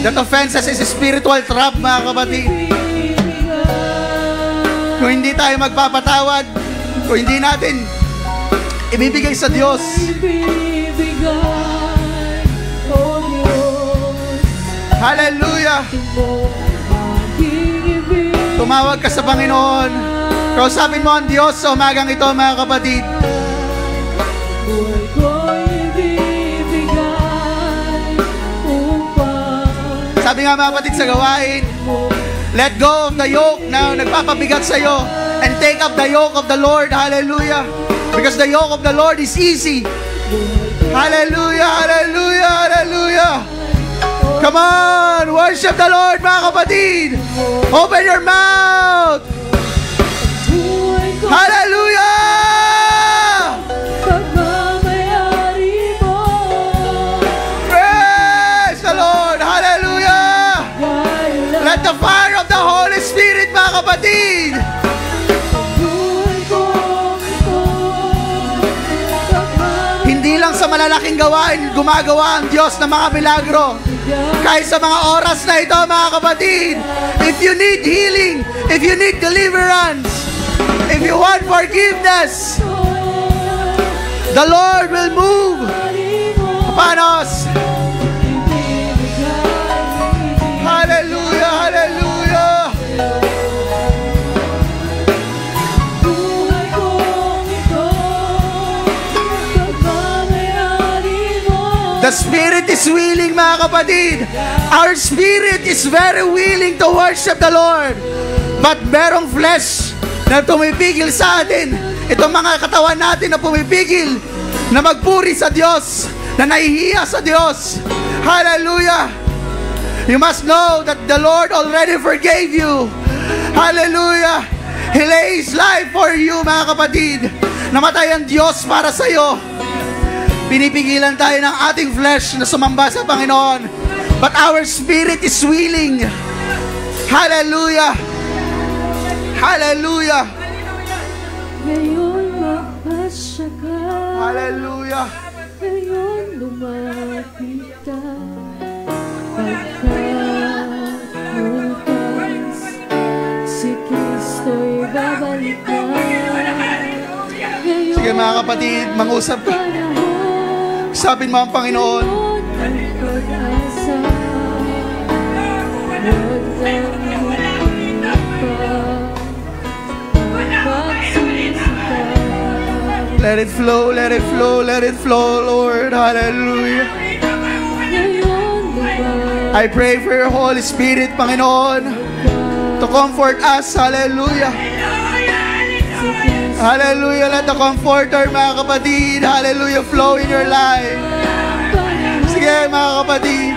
that offenses is a spiritual trap, mga kapatid. Kung hindi tayo magpapatawad, kung hindi natin ibibigay sa Diyos, hallelujah, tumawag ka sa Panginoon, kausapin mo ang Diyos sa umagang ito, mga kapatid. Sabi nga, mga kapatid, sa gawain, let go of the yoke na nagpapabigat sa iyo and take up the yoke of the Lord. Hallelujah. Because the yoke of the Lord is easy. Hallelujah, hallelujah, hallelujah. Come on, worship the Lord, mga kapatid. Open your mouth. Hallelujah. Praise the Lord. Hallelujah. Let the fire of the Holy Spirit, mga kapatid, hindi lang sa malalaking gawain gumagawa ang Diyos ng mga milagro. Kahit sa mga oras na ito, mga kapatid, if you need healing, if you need deliverance, if you want forgiveness, the Lord will move upon us. Hallelujah, hallelujah. The Spirit is willing, mga kapatid. Our spirit is very willing to worship the Lord. But merong flesh na tumipigil sa atin. Itong mga katawan natin na pumipigil na magpuri sa Diyos, na nahihiya sa Diyos. Hallelujah. You must know that the Lord already forgave you. Hallelujah. He laid His life for you, mga kapatid. Namatay ang Diyos para sa iyo. Pinipigilan tayo ng ating flesh na sumamba sa Panginoon. But our spirit is willing. Hallelujah. Hallelujah. Ngayon magpasya ka. Hallelujah. Ngayon lumapit ka. Pagkabukas, si Kristo'y babalik na. Sige, mga kapatid, mangusap ka. Usapin mo ang Panginoon. ang pag-asa. Huwag nang Let it flow, let it flow, let it flow, Lord. Hallelujah. I pray for your Holy Spirit, Panginoon, to comfort us. Hallelujah. Hallelujah. Let the Comforter, mga kapatid, hallelujah, flow in your life. Sige, mga kapatid,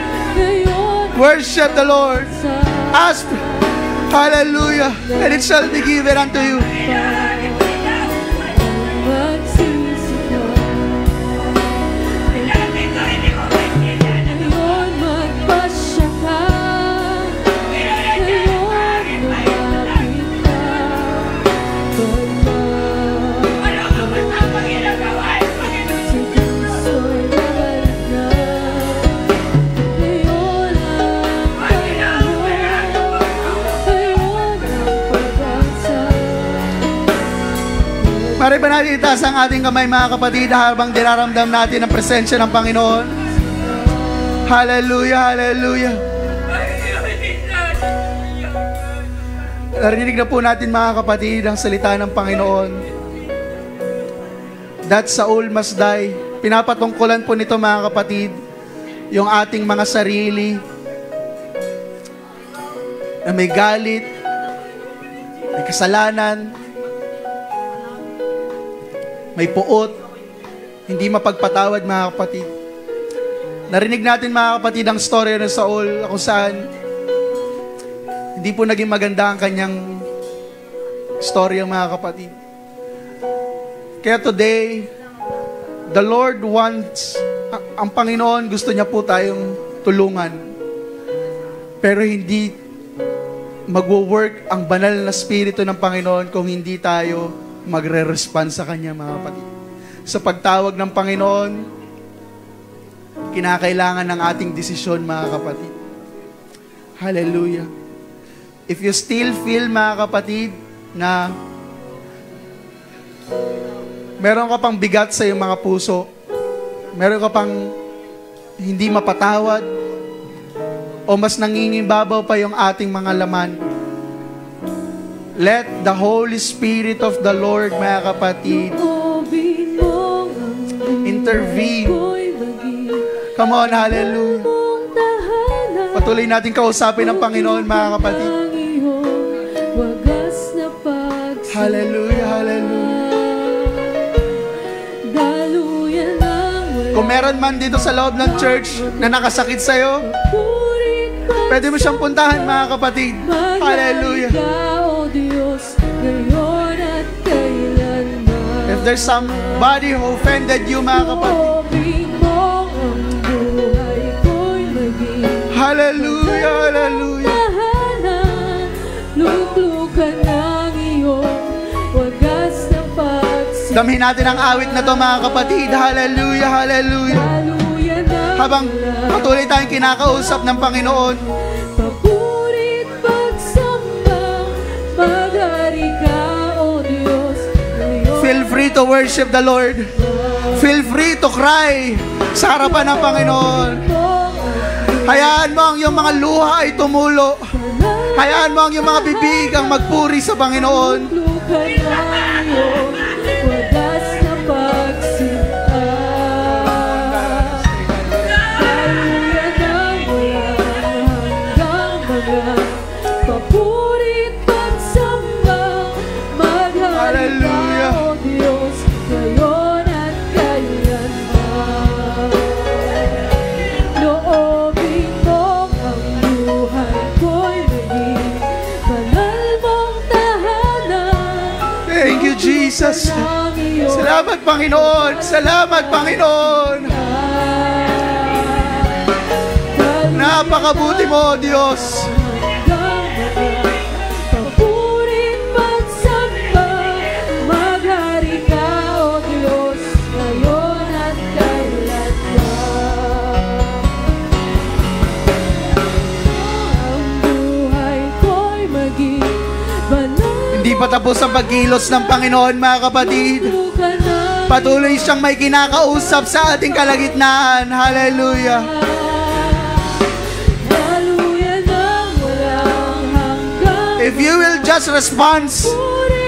worship the Lord. Ask, hallelujah, and it shall be given unto you. Mari ba natin itaas ang ating kamay, mga kapatid, habang dinaramdam natin ang presensya ng Panginoon? Hallelujah, hallelujah. Narinig na po natin, mga kapatid, ang salita ng Panginoon. That Saul must die. Pinapatungkulan po nito, mga kapatid, yung ating mga sarili na may galit, may kasalanan, may puot, hindi mapagpatawad, mga kapatid. Narinig natin, mga kapatid, ang story ng Saul kung saan hindi po naging maganda ang kanyang story, mga kapatid. Kaya today, the Lord wants, ang Panginoon gusto niya po tayong tulungan. Pero hindi magwo-work ang banal na Espiritu ng Panginoon kung hindi tayo magre-respond sa Kanya, mga kapatid. Sa pagtawag ng Panginoon, kinakailangan ng ating desisyon, mga kapatid. Hallelujah. If you still feel, mga kapatid, na meron ka pang bigat sa iyong mga puso, meron ka pang hindi mapatawad, o mas nangingibabaw pa yung ating mga laman, let the Holy Spirit of the Lord, mga kapatid, intervene. Come on, hallelujah. Patuloy natin kausapin ng Panginoon, mga kapatid. Hallelujah, hallelujah. Kung meron man dito sa loob ng church na nakasakit sa'yo, pwede mo siyang puntahan, mga kapatid. Hallelujah. If there's somebody who offended you, mga kapatid, hallelujah, hallelujah. Damhin natin ang awit na to, mga kapatid. Hallelujah, hallelujah. Habang patuloy tayong kinakausap ng Panginoon, feel free to worship the Lord. Feel free to cry sa harapan ng Panginoon. Hayaan mo ang iyong mga luha ay tumulo. Hayaan mo ang iyong mga bibig ang magpuri sa Panginoon. Jesus. Salamat, Panginoon. Salamat, Panginoon. Napakabuti mo, Diyos. Hindi pa tapos ang pagkilos ng Panginoon, mga kapatid. Patuloy siyang may kinakausap sa ating kalagitnaan. Hallelujah. Hallelujah nang walang hanggan. If you will just respond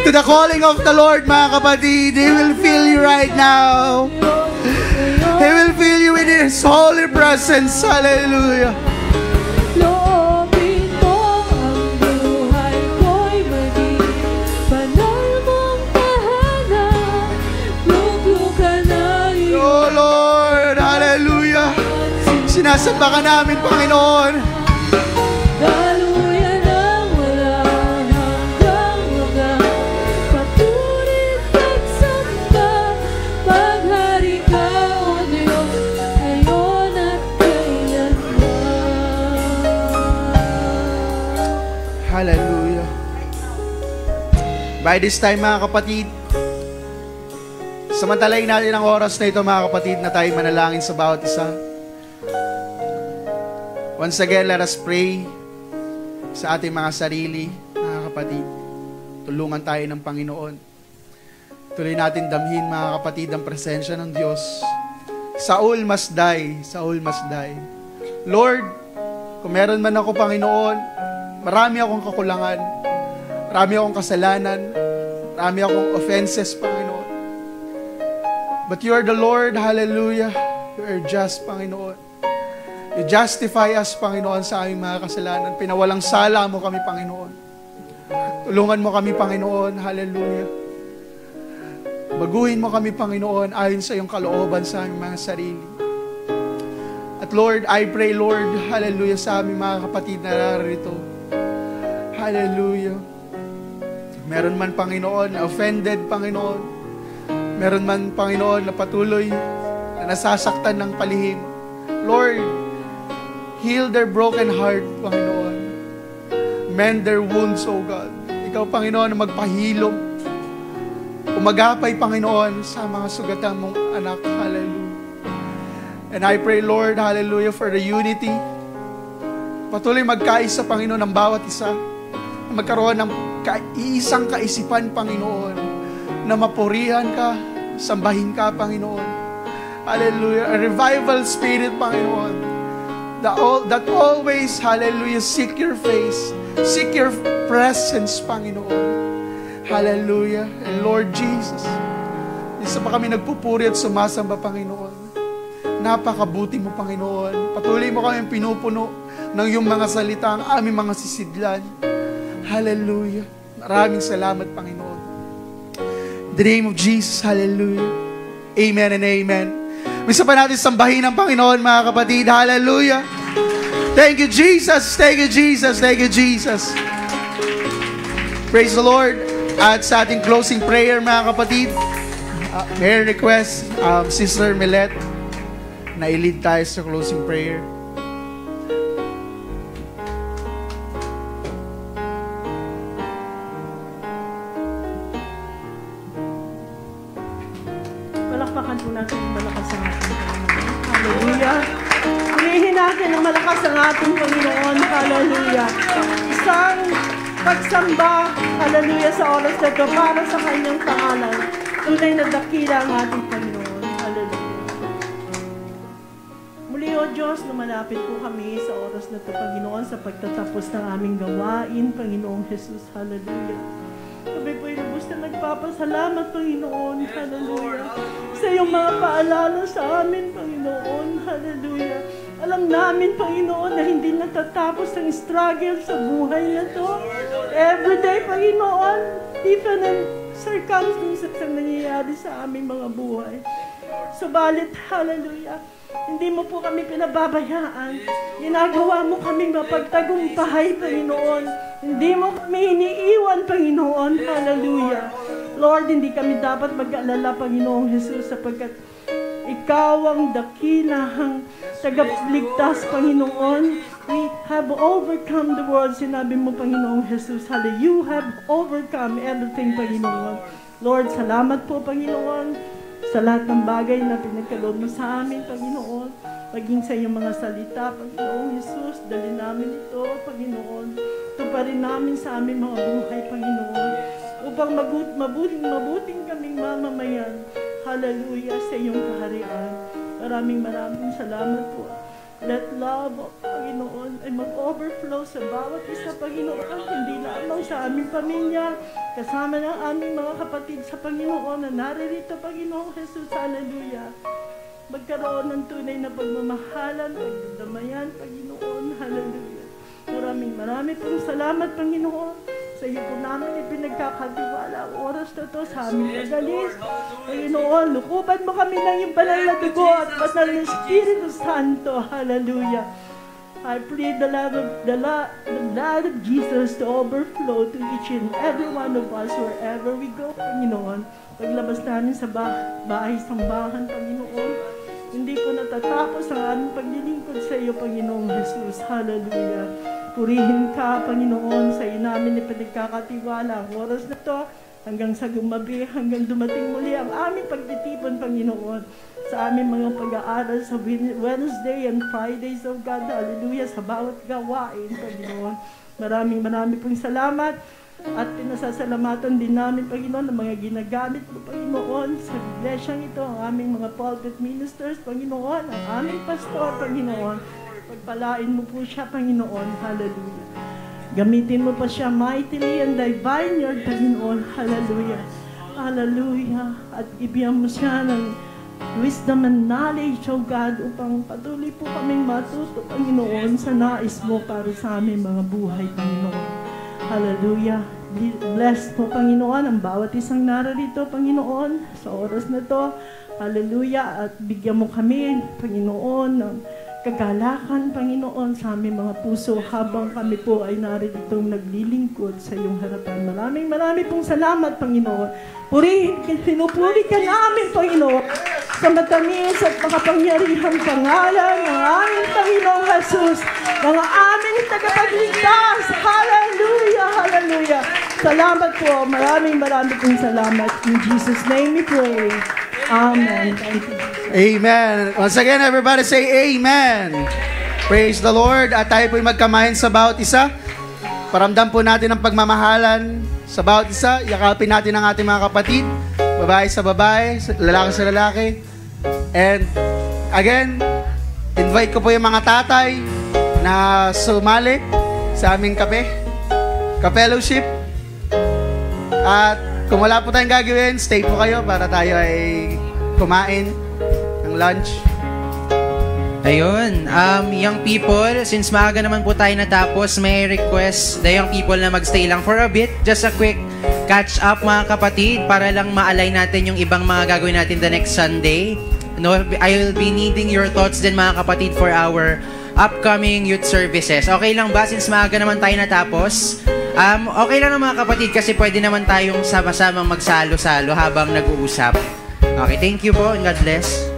to the calling of the Lord, mga kapatid, He will fill you right now. He will fill you with His holy presence. Hallelujah. Loobin mo ang buhay ko'y maging banal mong tahanan. Luglo ka na Oh Lord, hallelujah. Sinasamba ka namin, Panginoon. Hallelujah nang walang hanggang wagang patuloy pagsamba. Maghari ka, O Diyos, ngayon at kailanman. Hallelujah. By this time, mga kapatid, samantalayin natin ang oras na ito, mga kapatid, na tayo manalangin sa bawat isa. Once again, let us pray sa ating mga sarili, mga kapatid. Tulungan tayo ng Panginoon. Tuloy natin damhin, mga kapatid, ang presensya ng Diyos. Saul must die. Saul must die. Lord, kung meron man ako, Panginoon, marami akong kakulangan, marami akong kasalanan, marami akong offenses, Panginoon. But you are the Lord, hallelujah. You are just, Panginoon. You justify us, Panginoon, sa aming mga kasalanan. Pinawalang sala mo kami, Panginoon. Tulungan mo kami, Panginoon, hallelujah. Baguhin mo kami, Panginoon, ayon sa iyong kalooban sa aming mga sarili. At Lord, I pray, Lord, hallelujah, sa aming mga kapatid na narito. Hallelujah. Meron man, Panginoon, na offended, Panginoon. Meron man, Panginoon, na patuloy na nasasaktan ng palihim. Lord, heal their broken heart, Panginoon. Mend their wounds, O God. Ikaw, Panginoon, na magpahilom. Umagapay, Panginoon, sa mga sugatan mong anak. Hallelujah. And I pray, Lord, hallelujah, for the unity. Patuloy magkaisa, Panginoon, ng bawat isa. Magkaroon ng iisang kaisipan, Panginoon, na mapurihan ka, sambahin ka, Panginoon. Hallelujah. A revival spirit, Panginoon. That always, hallelujah, seek your face. Seek your presence, Panginoon. Hallelujah. And Lord Jesus, isa pa kami nagpupuri at sumasamba, Panginoon. Napakabuti mo, Panginoon. Patuloy mo kami pinupuno ng iyong mga salita, ang aming mga sisidlan. Hallelujah. Maraming salamat, Panginoon. In the name of Jesus, hallelujah. Amen and amen. Misa pa natin sambahin ang Panginoon, mga kapatid. Hallelujah. Thank you, Jesus. Thank you, Jesus. Thank you, Jesus. Praise the Lord. At sa ating closing prayer, mga kapatid, may request, Sister Milet, na i-lead tayo sa closing prayer. Palakpakan po natin ng malakas ang ating Panginoon. Hallelujah. Purihin natin ng malakas ang ating Panginoon. Hallelujah. Isang pagsamba, hallelujah, sa oras na ito para sa kanyang pangalan. Tunay na dakila ang ating Panginoon. Hallelujah. Muli, O Diyos, lumalapit po kami sa oras na ito, Panginoon, sa pagtatapos ng aming gawain, Panginoong Jesus. Hallelujah. Kami po'y lubos na nagpapasalamat, Panginoon. Hallelujah. Sa iyong mga paalala sa amin, Panginoon. Hallelujah. Alam namin, Panginoon, na hindi natatapos ang struggle sa buhay na to. Everyday, Panginoon, different circumstances ang nangyayari sa aming mga buhay. Subalit, hallelujah, hindi mo po kami pinababayaan. Ginagawa mo kaming mapagtagumpahay, Panginoon. Hindi mo kami iniiwan, Panginoon. Hallelujah. Lord, hindi kami dapat mag-alala, Panginoong Jesus, sapagkat ikaw ang dakilahang tagapagligtas, Panginoon. We have overcome the world. Sinabi mo, Panginoong Jesus. Hallelujah. You have overcome everything, Panginoon. Lord, salamat po, Panginoon, sa lahat ng bagay na pinagkaloob mo sa amin, Panginoon. Maging sa iyong mga salita, Panginoong Jesus, dali namin ito, Panginoon. Ito pa rin namin sa aming mga buhay, Panginoon. Upang mabuting kaming mamamayan. hallelujah, sa iyong kaharian. Maraming salamat po. Let love, Panginoon, ay mag-overflow sa bawat isa, Panginoon, hindi lamang sa aming pamilya, kasama ng aming mga kapatid sa Panginoon na naririto, Panginoong Jesus, hallelujah. Magkaroon ng tunay na pagmamahalan, pagdadamayan, Panginoon, hallelujah. Maraming pong salamat, Panginoon. Sa iyo po namin ipinagkakatiwala ang oras na to sa aming pagalis. Panginoon, lukuban mo kami ng iyong banal na dugo at banal na Espiritu Santo. Hallelujah. I plead the blood of Jesus to overflow to each and every one of us wherever we go, Panginoon. Paglabas namin sa bahay-sambahan, Panginoon, hindi po natatapos ang aming paglilingkod sa iyo, Panginoong Jesus. Hallelujah. Purihin ka, Panginoon, sa iyo namin ipinagkakatiwala ang oras na to hanggang sa gumabi, hanggang dumating muli ang aming pagtitipon, Panginoon, sa aming mga pag-aaral sa Wednesday and Fridays of God. Hallelujah, sa bawat gawain, Panginoon. Maraming pong salamat at pinasasalamatan din namin, Panginoon, ang mga ginagamit mo, Panginoon, sa iglesyang ito, ang aming mga pulpit ministers, Panginoon, ang aming pastor, Panginoon. Pagpalain mo po siya, Panginoon. Hallelujah. Gamitin mo pa siya mightily and divine, your Panginoon. Hallelujah. Hallelujah. At ibigyan mo siya ng wisdom and knowledge, O God, upang patuloy po kaming matuto, Panginoon, sa nais mo para sa aming mga buhay, Panginoon. Hallelujah. Bless mo, Panginoon, ang bawat isang nararito, Panginoon, sa oras na to. Hallelujah. At bigyan mo kami, Panginoon, ng kagalakan, Panginoon, sa aming mga puso habang kami po ay naritong naglilingkod sa iyong harapan. Maraming pong salamat, Panginoon. Pinupuri ka namin, Panginoon, sa matamis at makapangyarihang pangalan ng aming Panginoong Jesus, ng aming tagapagligtas. Hallelujah, hallelujah. Salamat po. Maraming pong salamat. In Jesus' name we pray. Amen. Thank you. Amen. Once again, everybody say Amen. Praise the Lord. At tayo po'y magkamayan sa bawat isa. Paramdam po natin ang pagmamahalan sa bawat isa. Yakapin natin ang ating mga kapatid. Babae sa babae, lalaki sa lalaki. And again, invite ko po yung mga tatay na sumali sa aming ka-fellowship. At kung wala po tayong gagawin, stay po kayo para tayo ay kumain ng lunch. Ayun, young people, since maaga naman po tayo natapos, may request the young people na magstay lang for a bit. Just a quick catch up, mga kapatid, para lang ma-align natin yung ibang mga gagawin natin the next Sunday. No, I will be needing your thoughts din, mga kapatid, for our upcoming youth services. Okay lang ba since maaga naman tayo natapos? Okay lang mga kapatid kasi pwede naman tayong sama-samang magsalo-salo habang nag-uusap. Okay, thank you po and God bless.